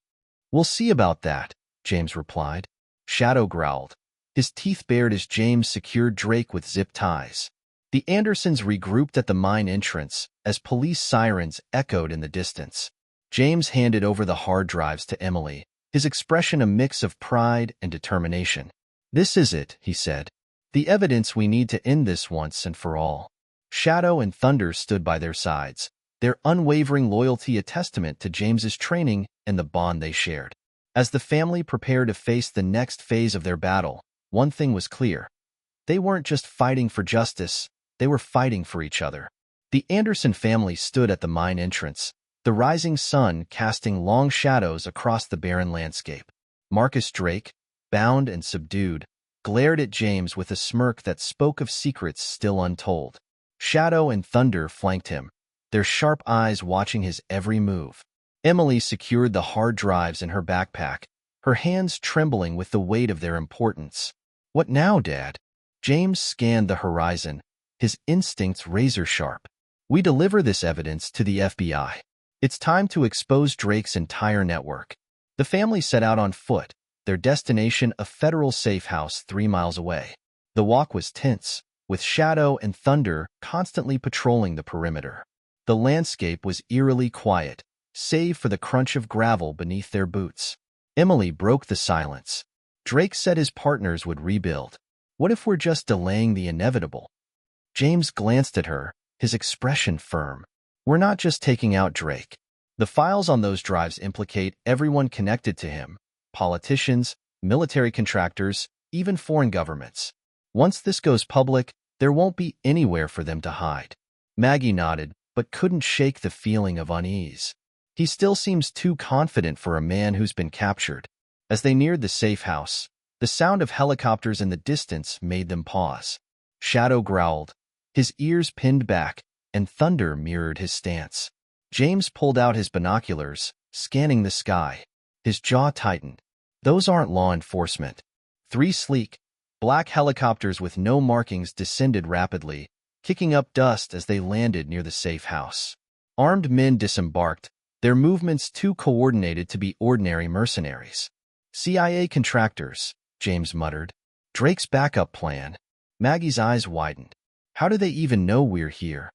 "We'll see about that," James replied. Shadow growled, his teeth bared as James secured Drake with zip ties. The Andersons regrouped at the mine entrance as police sirens echoed in the distance. James handed over the hard drives to Emily, his expression a mix of pride and determination. "This is it," he said. "The evidence we need to end this once and for all." Shadow and Thunder stood by their sides, their unwavering loyalty a testament to James's training and the bond they shared. As the family prepared to face the next phase of their battle, one thing was clear. They weren't just fighting for justice, they were fighting for each other. The Anderson family stood at the mine entrance, the rising sun casting long shadows across the barren landscape. Marcus Drake, bound and subdued, glared at James with a smirk that spoke of secrets still untold. Shadow and Thunder flanked him, their sharp eyes watching his every move. Emily secured the hard drives in her backpack, her hands trembling with the weight of their importance. "What now, Dad?" James scanned the horizon, his instincts razor-sharp. "We deliver this evidence to the FBI. It's time to expose Drake's entire network." The family set out on foot, their destination a federal safe house 3 miles away. The walk was tense, with Shadow and Thunder constantly patrolling the perimeter. The landscape was eerily quiet, save for the crunch of gravel beneath their boots. Emily broke the silence. Drake said his partners would rebuild. What if we're just delaying the inevitable? James glanced at her, his expression firm. "We're not just taking out Drake. The files on those drives implicate everyone connected to him, politicians, military contractors, even foreign governments. Once this goes public, there won't be anywhere for them to hide." Maggie nodded, but couldn't shake the feeling of unease. He still seems too confident for a man who's been captured. As they neared the safe house, the sound of helicopters in the distance made them pause. Shadow growled, his ears pinned back, and Thunder mirrored his stance. James pulled out his binoculars, scanning the sky. His jaw tightened. Those aren't law enforcement. 3 sleek, black helicopters with no markings descended rapidly, kicking up dust as they landed near the safe house. Armed men disembarked, their movements too coordinated to be ordinary mercenaries. "CIA contractors," James muttered. "Drake's backup plan." Maggie's eyes widened. "How do they even know we're here?"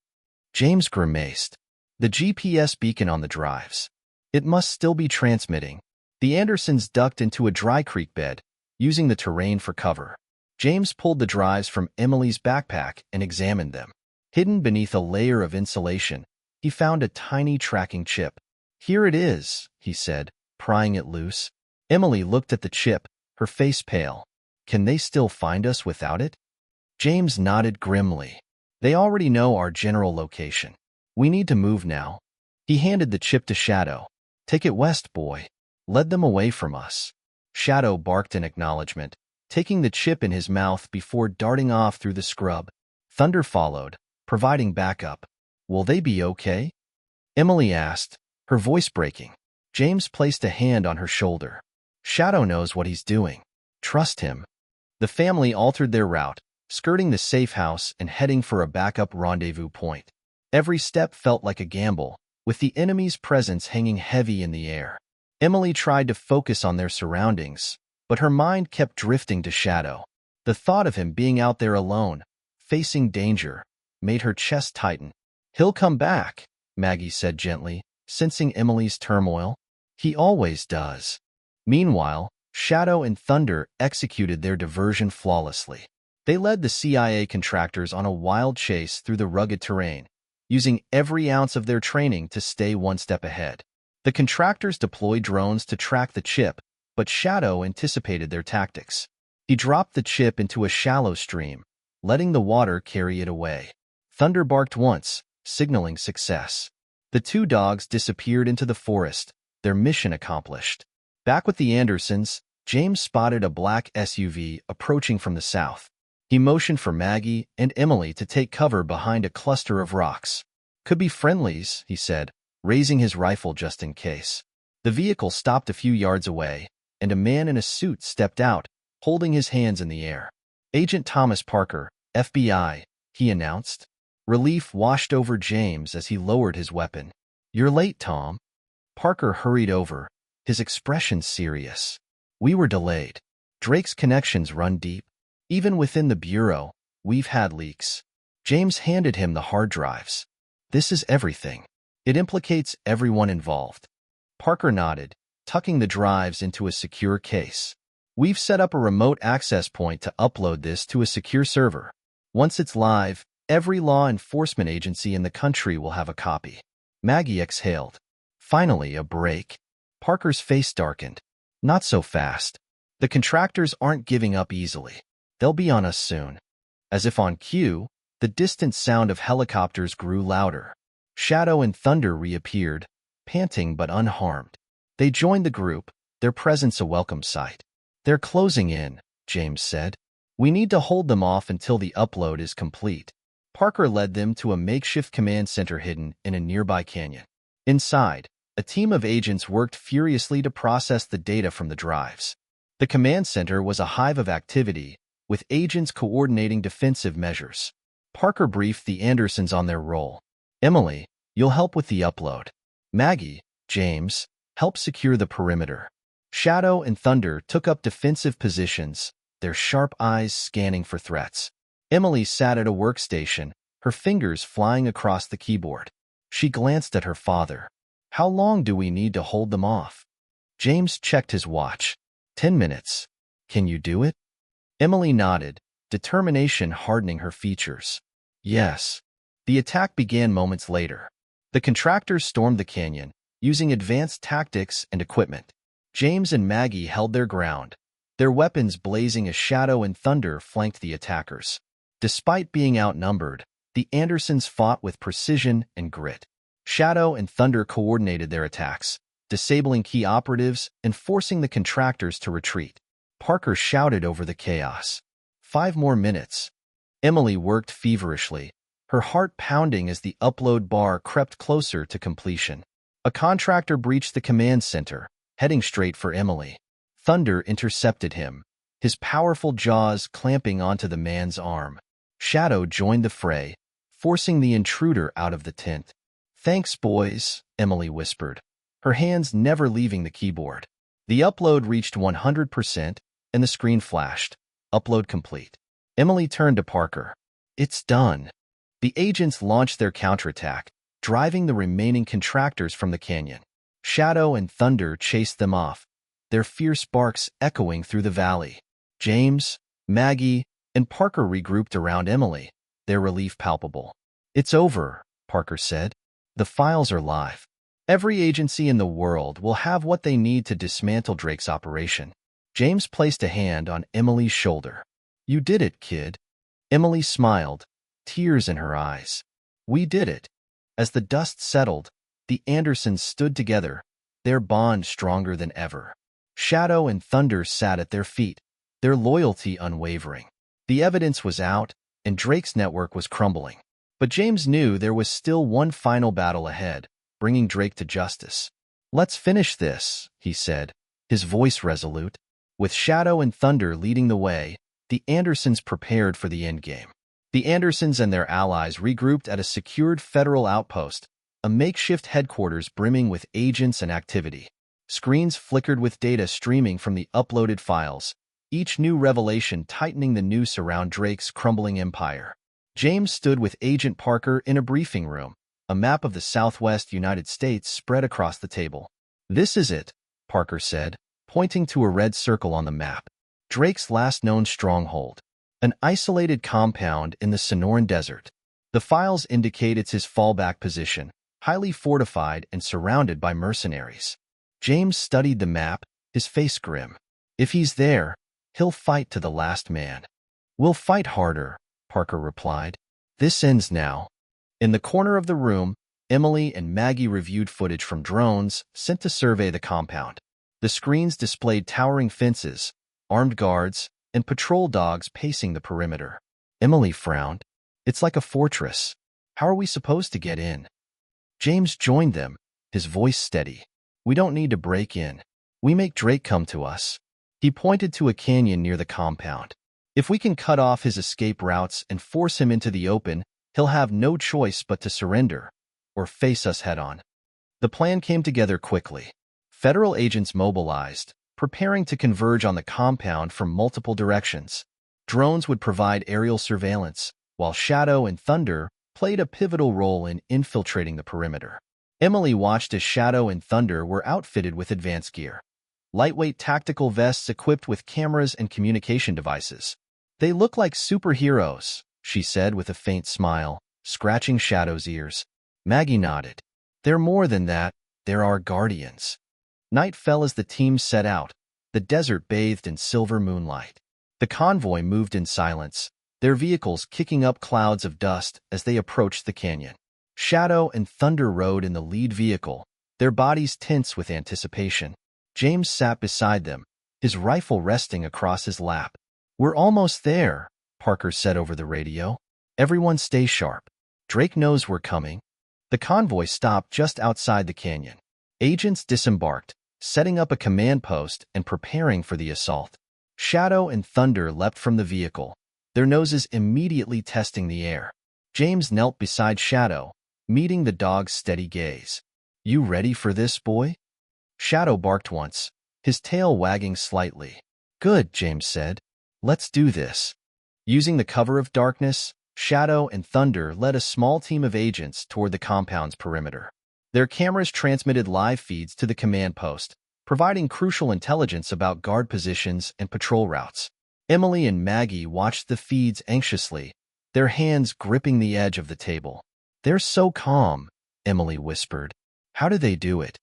James grimaced. "The GPS beacon on the drives. It must still be transmitting." The Andersons ducked into a dry creek bed, using the terrain for cover. James pulled the drives from Emily's backpack and examined them. Hidden beneath a layer of insulation, he found a tiny tracking chip. "Here it is," he said, prying it loose. Emily looked at the chip, her face pale. "Can they still find us without it?" James nodded grimly. "They already know our general location. We need to move now." He handed the chip to Shadow. "Take it west, boy. Lead them away from us." Shadow barked in acknowledgement, taking the chip in his mouth before darting off through the scrub. Thunder followed, providing backup. "Will they be okay?" Emily asked, her voice breaking. James placed a hand on her shoulder. "Shadow knows what he's doing. Trust him." The family altered their route, skirting the safe house and heading for a backup rendezvous point. Every step felt like a gamble, with the enemy's presence hanging heavy in the air. Emily tried to focus on their surroundings, but her mind kept drifting to Shadow. The thought of him being out there alone, facing danger, made her chest tighten. "He'll come back," Maggie said gently, sensing Emily's turmoil. "He always does." Meanwhile, Shadow and Thunder executed their diversion flawlessly. They led the CIA contractors on a wild chase through the rugged terrain, using every ounce of their training to stay one step ahead. The contractors deployed drones to track the chip, but Shadow anticipated their tactics. He dropped the chip into a shallow stream, letting the water carry it away. Thunder barked once, signaling success. The 2 dogs disappeared into the forest, their mission accomplished. Back with the Andersons, James spotted a black SUV approaching from the south. He motioned for Maggie and Emily to take cover behind a cluster of rocks. "Could be friendlies," he said, raising his rifle just in case. The vehicle stopped a few yards away, and a man in a suit stepped out, holding his hands in the air. "Agent Thomas Parker, FBI," he announced. Relief washed over James as he lowered his weapon. "You're late, Tom." Parker hurried over, his expression serious. "We were delayed. Drake's connections run deep. Even within the Bureau, we've had leaks." James handed him the hard drives. "This is everything. It implicates everyone involved." Parker nodded, tucking the drives into a secure case. "We've set up a remote access point to upload this to a secure server. Once it's live, every law enforcement agency in the country will have a copy." Maggie exhaled. Finally, a break. Parker's face darkened. "Not so fast. The contractors aren't giving up easily. They'll be on us soon." As if on cue, the distant sound of helicopters grew louder. Shadow and Thunder reappeared, panting but unharmed. They joined the group, their presence a welcome sight. "They're closing in," James said. "We need to hold them off until the upload is complete." Parker led them to a makeshift command center hidden in a nearby canyon. Inside, a team of agents worked furiously to process the data from the drives. The command center was a hive of activity, with agents coordinating defensive measures. Parker briefed the Andersons on their role. "Emily, you'll help with the upload. Maggie, James, help secure the perimeter." Shadow and Thunder took up defensive positions, their sharp eyes scanning for threats. Emily sat at a workstation, her fingers flying across the keyboard. She glanced at her father. "How long do we need to hold them off?" James checked his watch. 10 minutes. Can you do it?" Emily nodded, determination hardening her features. "Yes." The attack began moments later. The contractors stormed the canyon, using advanced tactics and equipment. James and Maggie held their ground, their weapons blazing as Shadow and Thunder flanked the attackers. Despite being outnumbered, the Andersons fought with precision and grit. Shadow and Thunder coordinated their attacks, disabling key operatives and forcing the contractors to retreat. Parker shouted over the chaos. 5 more minutes. Emily worked feverishly, her heart pounding as the upload bar crept closer to completion. A contractor breached the command center, heading straight for Emily. Thunder intercepted him, his powerful jaws clamping onto the man's arm. Shadow joined the fray, forcing the intruder out of the tent. "Thanks, boys," Emily whispered, her hands never leaving the keyboard. The upload reached 100%, and the screen flashed. "Upload complete." Emily turned to Parker. "It's done." The agents launched their counterattack, driving the remaining contractors from the canyon. Shadow and Thunder chased them off, their fierce barks echoing through the valley. James, Maggie, and Parker regrouped around Emily, their relief palpable. "It's over," Parker said. "The files are live. Every agency in the world will have what they need to dismantle Drake's operation." James placed a hand on Emily's shoulder. "You did it, kid." Emily smiled, tears in her eyes. "We did it." As the dust settled, the Andersons stood together, their bond stronger than ever. Shadow and Thunder sat at their feet, their loyalty unwavering. The evidence was out, and Drake's network was crumbling. But James knew there was still one final battle ahead, bringing Drake to justice. "Let's finish this," he said, his voice resolute. With Shadow and Thunder leading the way, the Andersons prepared for the endgame. The Andersons and their allies regrouped at a secured federal outpost, a makeshift headquarters brimming with agents and activity. Screens flickered with data streaming from the uploaded files, each new revelation tightening the noose around Drake's crumbling empire. James stood with Agent Parker in a briefing room, a map of the Southwest United States spread across the table. "This is it," Parker said, pointing to a red circle on the map. "Drake's last known stronghold. An isolated compound in the Sonoran Desert. The files indicate it's his fallback position, highly fortified and surrounded by mercenaries." James studied the map, his face grim. "If he's there, he'll fight to the last man." "We'll fight harder," Parker replied. "This ends now." In the corner of the room, Emily and Maggie reviewed footage from drones sent to survey the compound. The screens displayed towering fences, armed guards, and patrol dogs pacing the perimeter. Emily frowned. "It's like a fortress. How are we supposed to get in?" James joined them, his voice steady. "We don't need to break in. We make Drake come to us." He pointed to a canyon near the compound. "If we can cut off his escape routes and force him into the open, he'll have no choice but to surrender or face us head-on." The plan came together quickly. Federal agents mobilized, preparing to converge on the compound from multiple directions. Drones would provide aerial surveillance, while Shadow and Thunder played a pivotal role in infiltrating the perimeter. Emily watched as Shadow and Thunder were outfitted with advanced gear. Lightweight tactical vests equipped with cameras and communication devices. "They look like superheroes," she said with a faint smile, scratching Shadow's ears. Maggie nodded. "They're more than that. They're our guardians." Night fell as the team set out, the desert bathed in silver moonlight. The convoy moved in silence, their vehicles kicking up clouds of dust as they approached the canyon. Shadow and Thunder rode in the lead vehicle, their bodies tense with anticipation. James sat beside them, his rifle resting across his lap. "We're almost there," Parker said over the radio. "Everyone stay sharp. Drake knows we're coming." The convoy stopped just outside the canyon. Agents disembarked, setting up a command post and preparing for the assault. Shadow and Thunder leapt from the vehicle, their noses immediately testing the air. James knelt beside Shadow, meeting the dog's steady gaze. "You ready for this, boy?" Shadow barked once, his tail wagging slightly. "Good," James said. "Let's do this." Using the cover of darkness, Shadow and Thunder led a small team of agents toward the compound's perimeter. Their cameras transmitted live feeds to the command post, providing crucial intelligence about guard positions and patrol routes. Emily and Maggie watched the feeds anxiously, their hands gripping the edge of the table. "They're so calm," Emily whispered. "How do they do it?"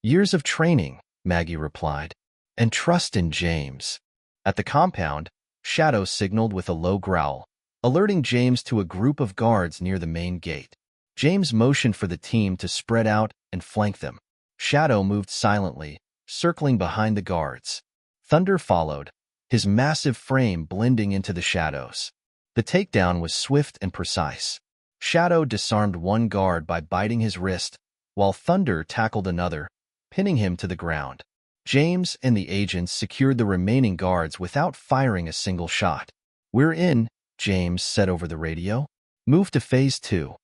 "Years of training," Maggie replied, "and trust in James." At the compound, Shadow signaled with a low growl, alerting James to a group of guards near the main gate. James motioned for the team to spread out and flank them. Shadow moved silently, circling behind the guards. Thunder followed, his massive frame blending into the shadows. The takedown was swift and precise. Shadow disarmed one guard by biting his wrist, while Thunder tackled another, pinning him to the ground. James and the agents secured the remaining guards without firing a single shot. "We're in," James said over the radio. "Move to Phase 2.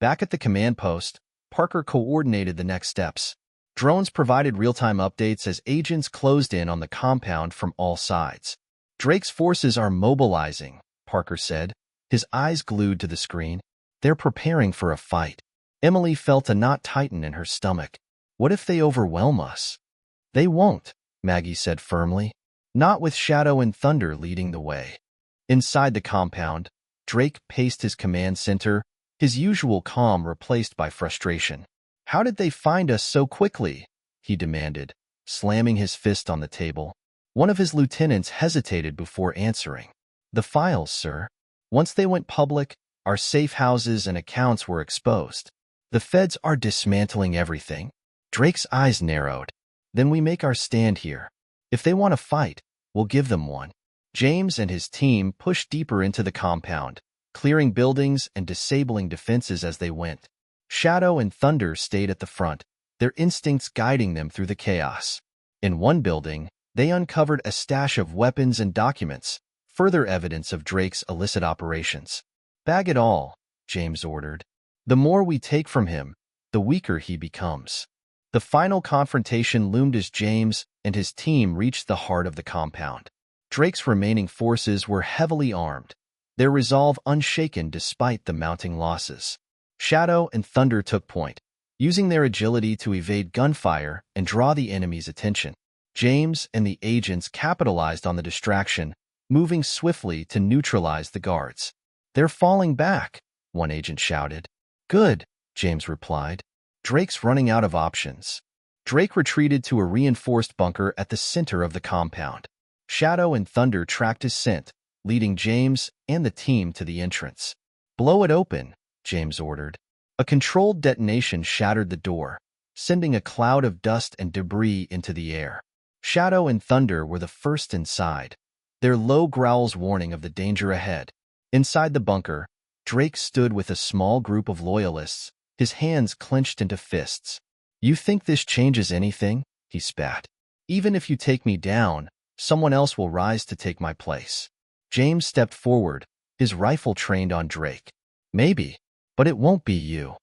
Back at the command post, Parker coordinated the next steps. Drones provided real-time updates as agents closed in on the compound from all sides. "Drake's forces are mobilizing," Parker said, his eyes glued to the screen. "They're preparing for a fight." Emily felt a knot tighten in her stomach. "What if they overwhelm us?" "They won't," Maggie said firmly. "Not with Shadow and Thunder leading the way." Inside the compound, Drake paced his command center, his usual calm replaced by frustration. "How did they find us so quickly?" he demanded, slamming his fist on the table. One of his lieutenants hesitated before answering. "The files, sir. Once they went public, our safe houses and accounts were exposed. The feds are dismantling everything." Drake's eyes narrowed. "Then we make our stand here. If they want to fight, we'll give them one." James and his team pushed deeper into the compound, clearing buildings and disabling defenses as they went. Shadow and Thunder stayed at the front, their instincts guiding them through the chaos. In one building, they uncovered a stash of weapons and documents, further evidence of Drake's illicit operations. "Bag it all," James ordered. "The more we take from him, the weaker he becomes." The final confrontation loomed as James and his team reached the heart of the compound. Drake's remaining forces were heavily armed, their resolve unshaken despite the mounting losses. Shadow and Thunder took point, using their agility to evade gunfire and draw the enemy's attention. James and the agents capitalized on the distraction, moving swiftly to neutralize the guards. "They're falling back," one agent shouted. "Good," James replied. "Drake's running out of options." Drake retreated to a reinforced bunker at the center of the compound. Shadow and Thunder tracked his scent, leading James and the team to the entrance. "Blow it open," James ordered. A controlled detonation shattered the door, sending a cloud of dust and debris into the air. Shadow and Thunder were the first inside, their low growls warning of the danger ahead. Inside the bunker, Drake stood with a small group of loyalists, his hands clenched into fists. You think this changes anything? He spat. Even if you take me down, someone else will rise to take my place. James stepped forward, his rifle trained on Drake. Maybe, but it won't be you.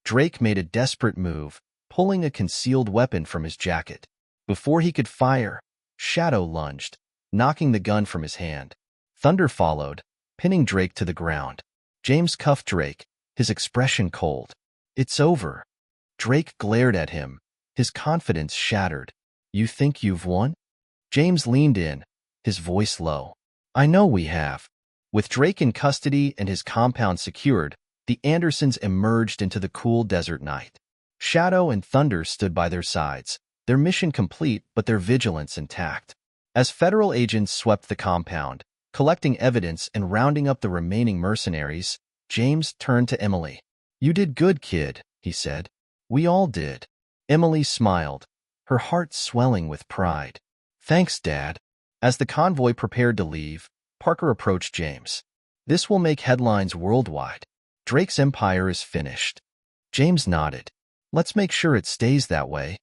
Drake made a desperate move, pulling a concealed weapon from his jacket. Before he could fire, Shadow lunged, knocking the gun from his hand. Thunder followed, pinning Drake to the ground. James cuffed Drake, his expression cold. It's over. Drake glared at him, his confidence shattered. You think you've won? James leaned in, his voice low. I know we have. With Drake in custody and his compound secured, the Andersons emerged into the cool desert night. Shadow and Thunder stood by their sides, their mission complete but their vigilance intact. As federal agents swept the compound, collecting evidence and rounding up the remaining mercenaries, James turned to Emily. You did good, kid, he said. We all did. Emily smiled, her heart swelling with pride. Thanks, Dad. As the convoy prepared to leave, Parker approached James. This will make headlines worldwide. Drake's empire is finished. James nodded. Let's make sure it stays that way.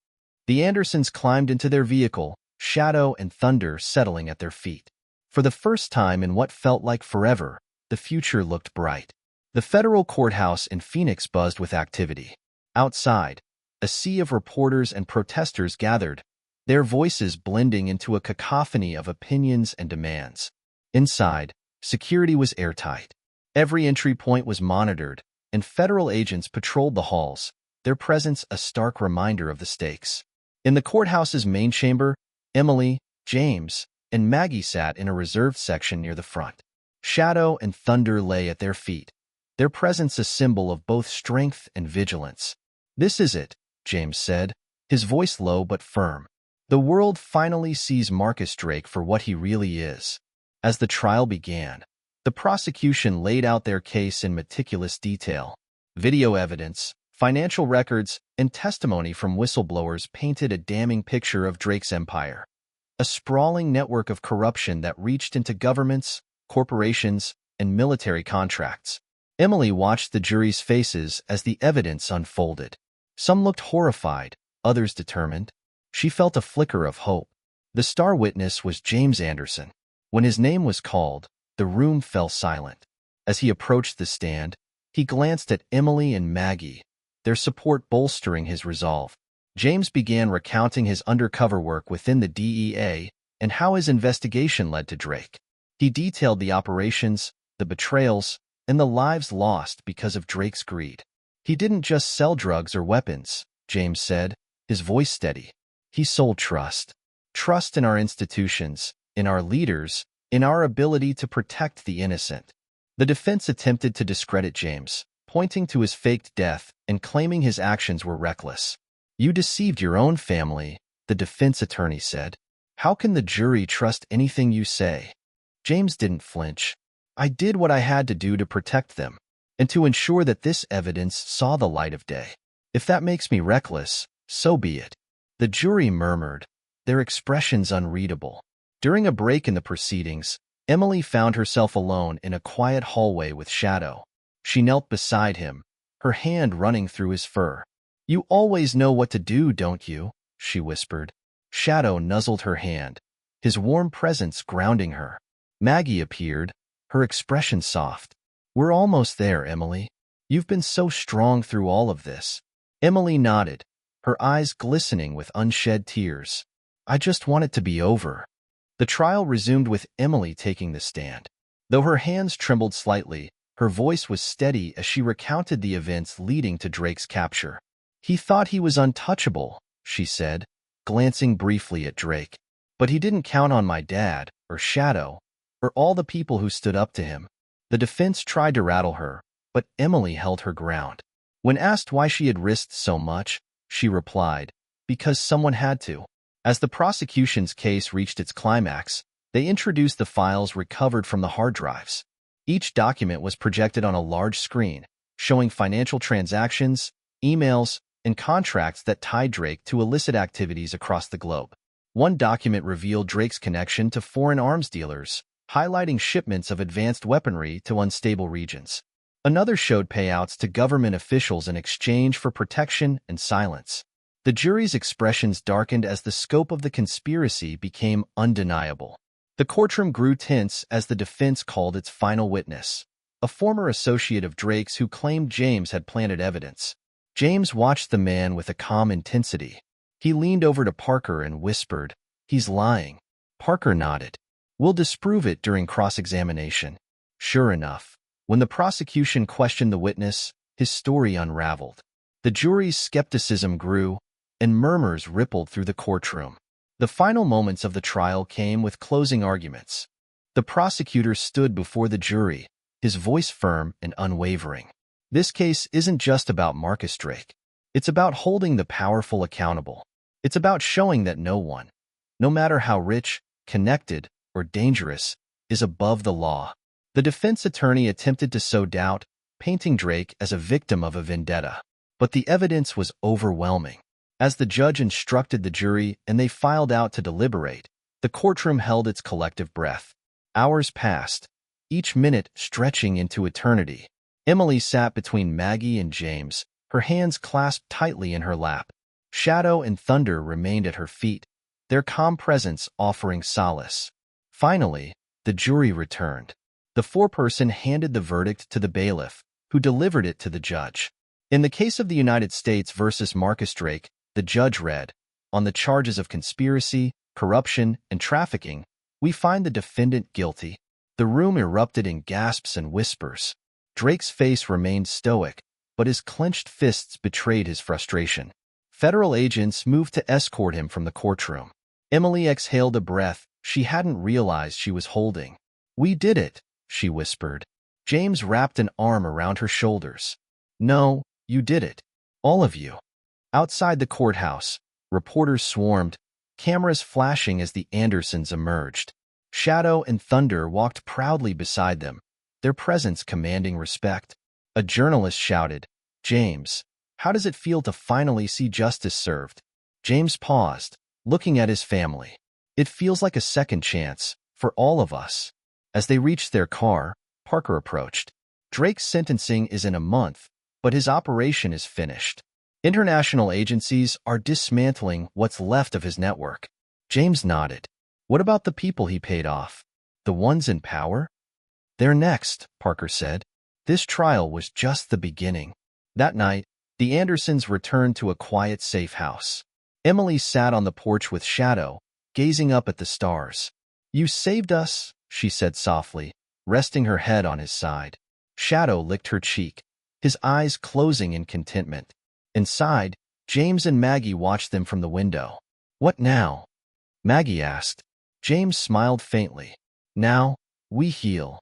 The Andersons climbed into their vehicle, Shadow and Thunder settling at their feet. For the first time in what felt like forever, the future looked bright. The federal courthouse in Phoenix buzzed with activity. Outside, a sea of reporters and protesters gathered, their voices blending into a cacophony of opinions and demands. Inside, security was airtight. Every entry point was monitored, and federal agents patrolled the halls, their presence a stark reminder of the stakes. In the courthouse's main chamber, Emily, James, and Maggie sat in a reserved section near the front. Shadow and Thunder lay at their feet, their presence a symbol of both strength and vigilance. This is it, James said, his voice low but firm. The world finally sees Marcus Drake for what he really is. As the trial began, the prosecution laid out their case in meticulous detail. Video evidence, financial records, and testimony from whistleblowers painted a damning picture of Drake's empire. A sprawling network of corruption that reached into governments, corporations, and military contracts. Emily watched the jury's faces as the evidence unfolded. Some looked horrified, others determined. She felt a flicker of hope. The star witness was James Anderson. When his name was called, the room fell silent. As he approached the stand, he glanced at Emily and Maggie, their support bolstering his resolve. James began recounting his undercover work within the DEA and how his investigation led to Drake. He detailed the operations, the betrayals, and the lives lost because of Drake's greed. He didn't just sell drugs or weapons, James said, his voice steady. He sold trust. Trust in our institutions, in our leaders, in our ability to protect the innocent. The defense attempted to discredit James, pointing to his faked death and claiming his actions were reckless. You deceived your own family, the defense attorney said. How can the jury trust anything you say? James didn't flinch. I did what I had to do to protect them, and to ensure that this evidence saw the light of day. If that makes me reckless, so be it. The jury murmured, their expressions unreadable. During a break in the proceedings, Emily found herself alone in a quiet hallway with Shadow. She knelt beside him, her hand running through his fur. You always know what to do, don't you? She whispered. Shadow nuzzled her hand, his warm presence grounding her. Maggie appeared, her expression soft. We're almost there, Emily. You've been so strong through all of this. Emily nodded, her eyes glistening with unshed tears. I just want it to be over. The trial resumed with Emily taking the stand. Though her hands trembled slightly, her voice was steady as she recounted the events leading to Drake's capture. He thought he was untouchable, she said, glancing briefly at Drake. But he didn't count on my dad, or Shadow, or all the people who stood up to him. The defense tried to rattle her, but Emily held her ground. When asked why she had risked so much, she replied, because someone had to. As the prosecution's case reached its climax, they introduced the files recovered from the hard drives. Each document was projected on a large screen, showing financial transactions, emails, and contracts that tied Drake to illicit activities across the globe. One document revealed Drake's connection to foreign arms dealers, highlighting shipments of advanced weaponry to unstable regions. Another showed payouts to government officials in exchange for protection and silence. The jury's expressions darkened as the scope of the conspiracy became undeniable. The courtroom grew tense as the defense called its final witness, a former associate of Drake's who claimed James had planted evidence. James watched the man with a calm intensity. He leaned over to Parker and whispered, "He's lying." Parker nodded. "We'll disprove it during cross-examination." Sure enough, when the prosecution questioned the witness, his story unraveled. The jury's skepticism grew, and murmurs rippled through the courtroom. The final moments of the trial came with closing arguments. The prosecutor stood before the jury, his voice firm and unwavering. This case isn't just about Marcus Drake. It's about holding the powerful accountable. It's about showing that no one, no matter how rich, connected, or dangerous, is above the law. The defense attorney attempted to sow doubt, painting Drake as a victim of a vendetta. But the evidence was overwhelming. As the judge instructed the jury and they filed out to deliberate, the courtroom held its collective breath. Hours passed, each minute stretching into eternity. Emily sat between Maggie and James, her hands clasped tightly in her lap. Shadow and Thunder remained at her feet, their calm presence offering solace. Finally, the jury returned. The foreperson handed the verdict to the bailiff, who delivered it to the judge. In the case of the United States versus Marcus Drake, the judge read, "On the charges of conspiracy, corruption, and trafficking, we find the defendant guilty." The room erupted in gasps and whispers. Drake's face remained stoic, but his clenched fists betrayed his frustration. Federal agents moved to escort him from the courtroom. Emily exhaled a breath she hadn't realized she was holding. "We did it," she whispered. James wrapped an arm around her shoulders. "No, you did it. All of you." Outside the courthouse, reporters swarmed, cameras flashing as the Andersons emerged. Shadow and Thunder walked proudly beside them, their presence commanding respect. A journalist shouted, "James, how does it feel to finally see justice served?" James paused, looking at his family. "It feels like a second chance, for all of us." As they reached their car, Parker approached. "Drake's sentencing is in a month, but his operation is finished. International agencies are dismantling what's left of his network." James nodded. "What about the people he paid off? The ones in power?" "They're next," Parker said. "This trial was just the beginning." That night, the Andersons returned to a quiet, safe house. Emily sat on the porch with Shadow, gazing up at the stars. "You saved us," she said softly, resting her head on his side. Shadow licked her cheek, his eyes closing in contentment. Inside, James and Maggie watched them from the window. "What now?" Maggie asked. James smiled faintly. "Now, we heal."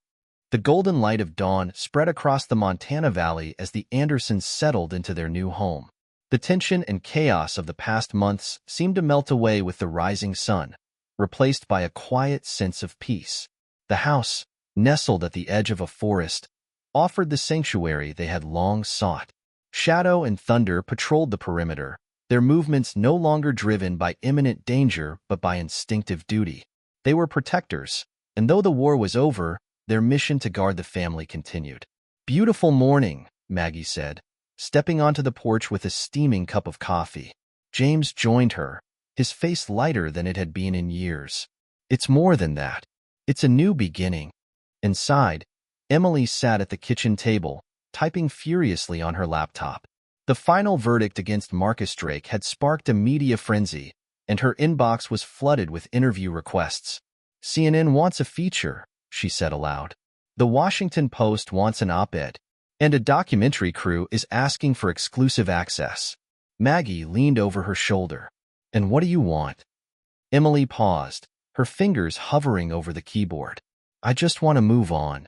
The golden light of dawn spread across the Montana Valley as the Andersons settled into their new home. The tension and chaos of the past months seemed to melt away with the rising sun, replaced by a quiet sense of peace. The house, nestled at the edge of a forest, offered the sanctuary they had long sought. Shadow and Thunder patrolled the perimeter, their movements no longer driven by imminent danger but by instinctive duty. They were protectors, and though the war was over, their mission to guard the family continued. "Beautiful morning," Maggie said, stepping onto the porch with a steaming cup of coffee. James joined her, his face lighter than it had been in years. "It's more than that. It's a new beginning." Inside, Emily sat at the kitchen table, typing furiously on her laptop. The final verdict against Marcus Drake had sparked a media frenzy, and her inbox was flooded with interview requests. "CNN wants a feature," she said aloud. "The Washington Post wants an op-ed, and a documentary crew is asking for exclusive access." Maggie leaned over her shoulder. "And what do you want?" Emily paused, her fingers hovering over the keyboard. "I just want to move on."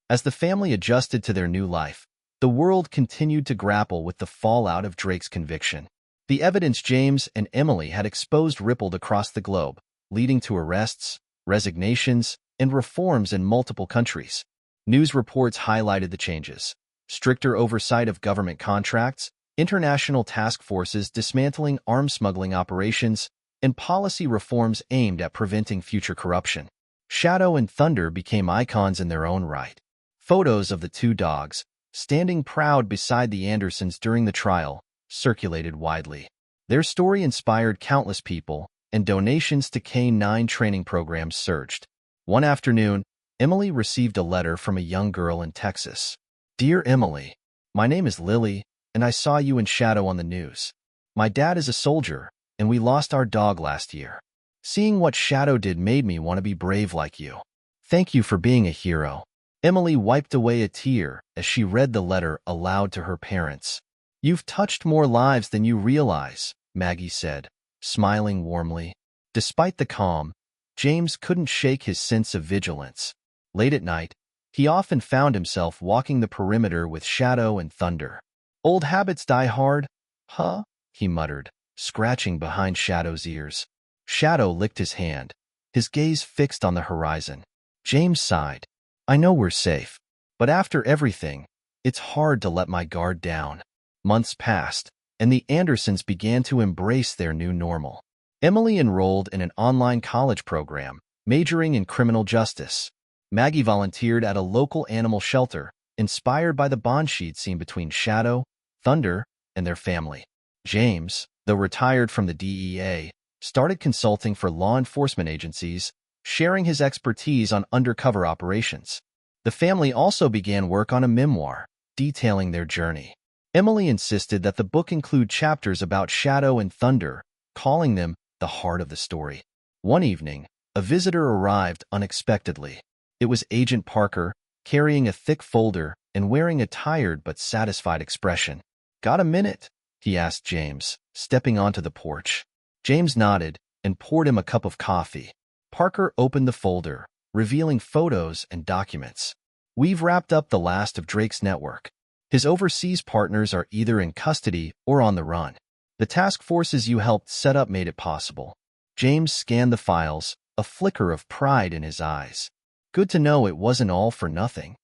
As the family adjusted to their new life, the world continued to grapple with the fallout of Drake's conviction. The evidence James and Emily had exposed rippled across the globe, leading to arrests, resignations, and reforms in multiple countries. News reports highlighted the changes: stricter oversight of government contracts, international task forces dismantling arms smuggling operations, and policy reforms aimed at preventing future corruption. Shadow and Thunder became icons in their own right. Photos of the two dogs, standing proud beside the Andersons during the trial, circulated widely. Their story inspired countless people, and donations to K-9 training programs surged. One afternoon, Emily received a letter from a young girl in Texas. "Dear Emily, my name is Lily, and I saw you in Shadow on the news. My dad is a soldier, and we lost our dog last year. Seeing what Shadow did made me want to be brave like you. Thank you for being a hero." Emily wiped away a tear as she read the letter aloud to her parents. "You've touched more lives than you realize," Maggie said, smiling warmly. Despite the calm, James couldn't shake his sense of vigilance. Late at night, he often found himself walking the perimeter with Shadow and Thunder. "Old habits die hard, huh?" he muttered, scratching behind Shadow's ears. Shadow licked his hand, his gaze fixed on the horizon. James sighed. "I know we're safe, but after everything, it's hard to let my guard down." Months passed, and the Andersons began to embrace their new normal. Emily enrolled in an online college program, majoring in criminal justice. Maggie volunteered at a local animal shelter, inspired by the bond sheet seen between Shadow, Thunder, and their family. James, though retired from the DEA, started consulting for law enforcement agencies, sharing his expertise on undercover operations. The family also began work on a memoir, detailing their journey. Emily insisted that the book include chapters about Shadow and Thunder, calling them the heart of the story. One evening, a visitor arrived unexpectedly. It was Agent Parker, carrying a thick folder and wearing a tired but satisfied expression. "Got a minute?" he asked James, stepping onto the porch. James nodded and poured him a cup of coffee. Parker opened the folder, revealing photos and documents. "We've wrapped up the last of Drake's network. His overseas partners are either in custody or on the run. The task forces you helped set up made it possible." James scanned the files, a flicker of pride in his eyes. Good to know it wasn't all for nothing.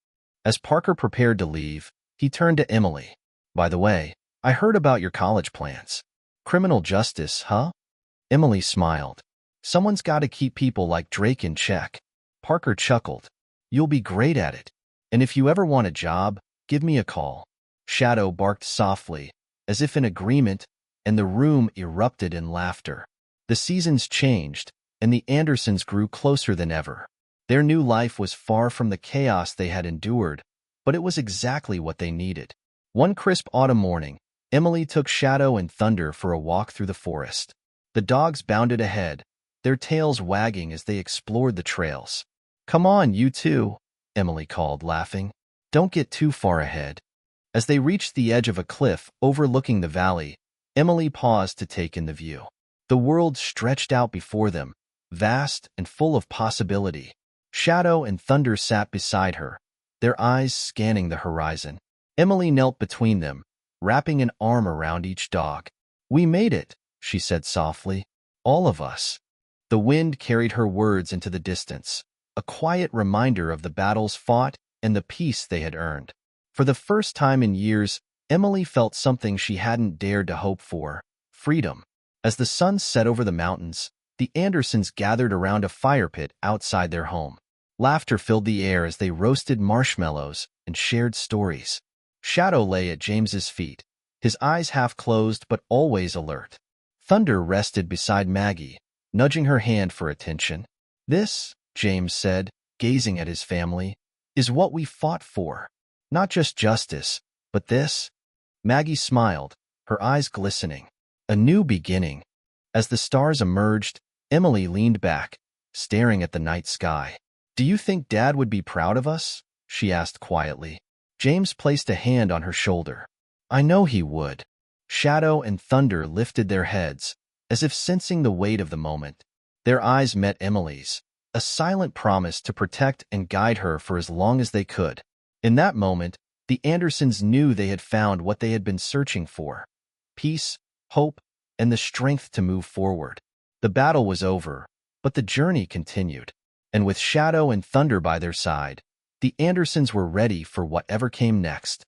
As Parker prepared to leave, he turned to Emily. "By the way, I heard about your college plans. Criminal justice, huh?" Emily smiled. "Someone's got to keep people like Drake in check." Parker chuckled. "You'll be great at it. And if you ever want a job, give me a call." Shadow barked softly, as if in agreement, and the room erupted in laughter. The seasons changed, and the Andersons grew closer than ever. Their new life was far from the chaos they had endured, but it was exactly what they needed. One crisp autumn morning, Emily took Shadow and Thunder for a walk through the forest. The dogs bounded ahead, their tails wagging as they explored the trails. "Come on, you two," Emily called, laughing. "Don't get too far ahead." As they reached the edge of a cliff overlooking the valley, Emily paused to take in the view. The world stretched out before them, vast and full of possibility. Shadow and Thunder sat beside her, their eyes scanning the horizon. Emily knelt between them, wrapping an arm around each dog. "We made it," she said softly. "All of us." The wind carried her words into the distance, a quiet reminder of the battles fought and the peace they had earned. For the first time in years, Emily felt something she hadn't dared to hope for: freedom. As the sun set over the mountains, the Andersons gathered around a fire pit outside their home. Laughter filled the air as they roasted marshmallows and shared stories. Shadow lay at James's feet, his eyes half closed but always alert. Thunder rested beside Maggie, nudging her hand for attention. "This," James said, gazing at his family, "is what we fought for. Not just justice, but this." Maggie smiled, her eyes glistening. A new beginning. As the stars emerged, Emily leaned back, staring at the night sky. "Do you think Dad would be proud of us?" she asked quietly. James placed a hand on her shoulder. "I know he would." Shadow and Thunder lifted their heads, as if sensing the weight of the moment. Their eyes met Emily's, a silent promise to protect and guide her for as long as they could. In that moment, the Andersons knew they had found what they had been searching for: peace, hope, and the strength to move forward. The battle was over, but the journey continued. And with Shadow and Thunder by their side, the Andersons were ready for whatever came next.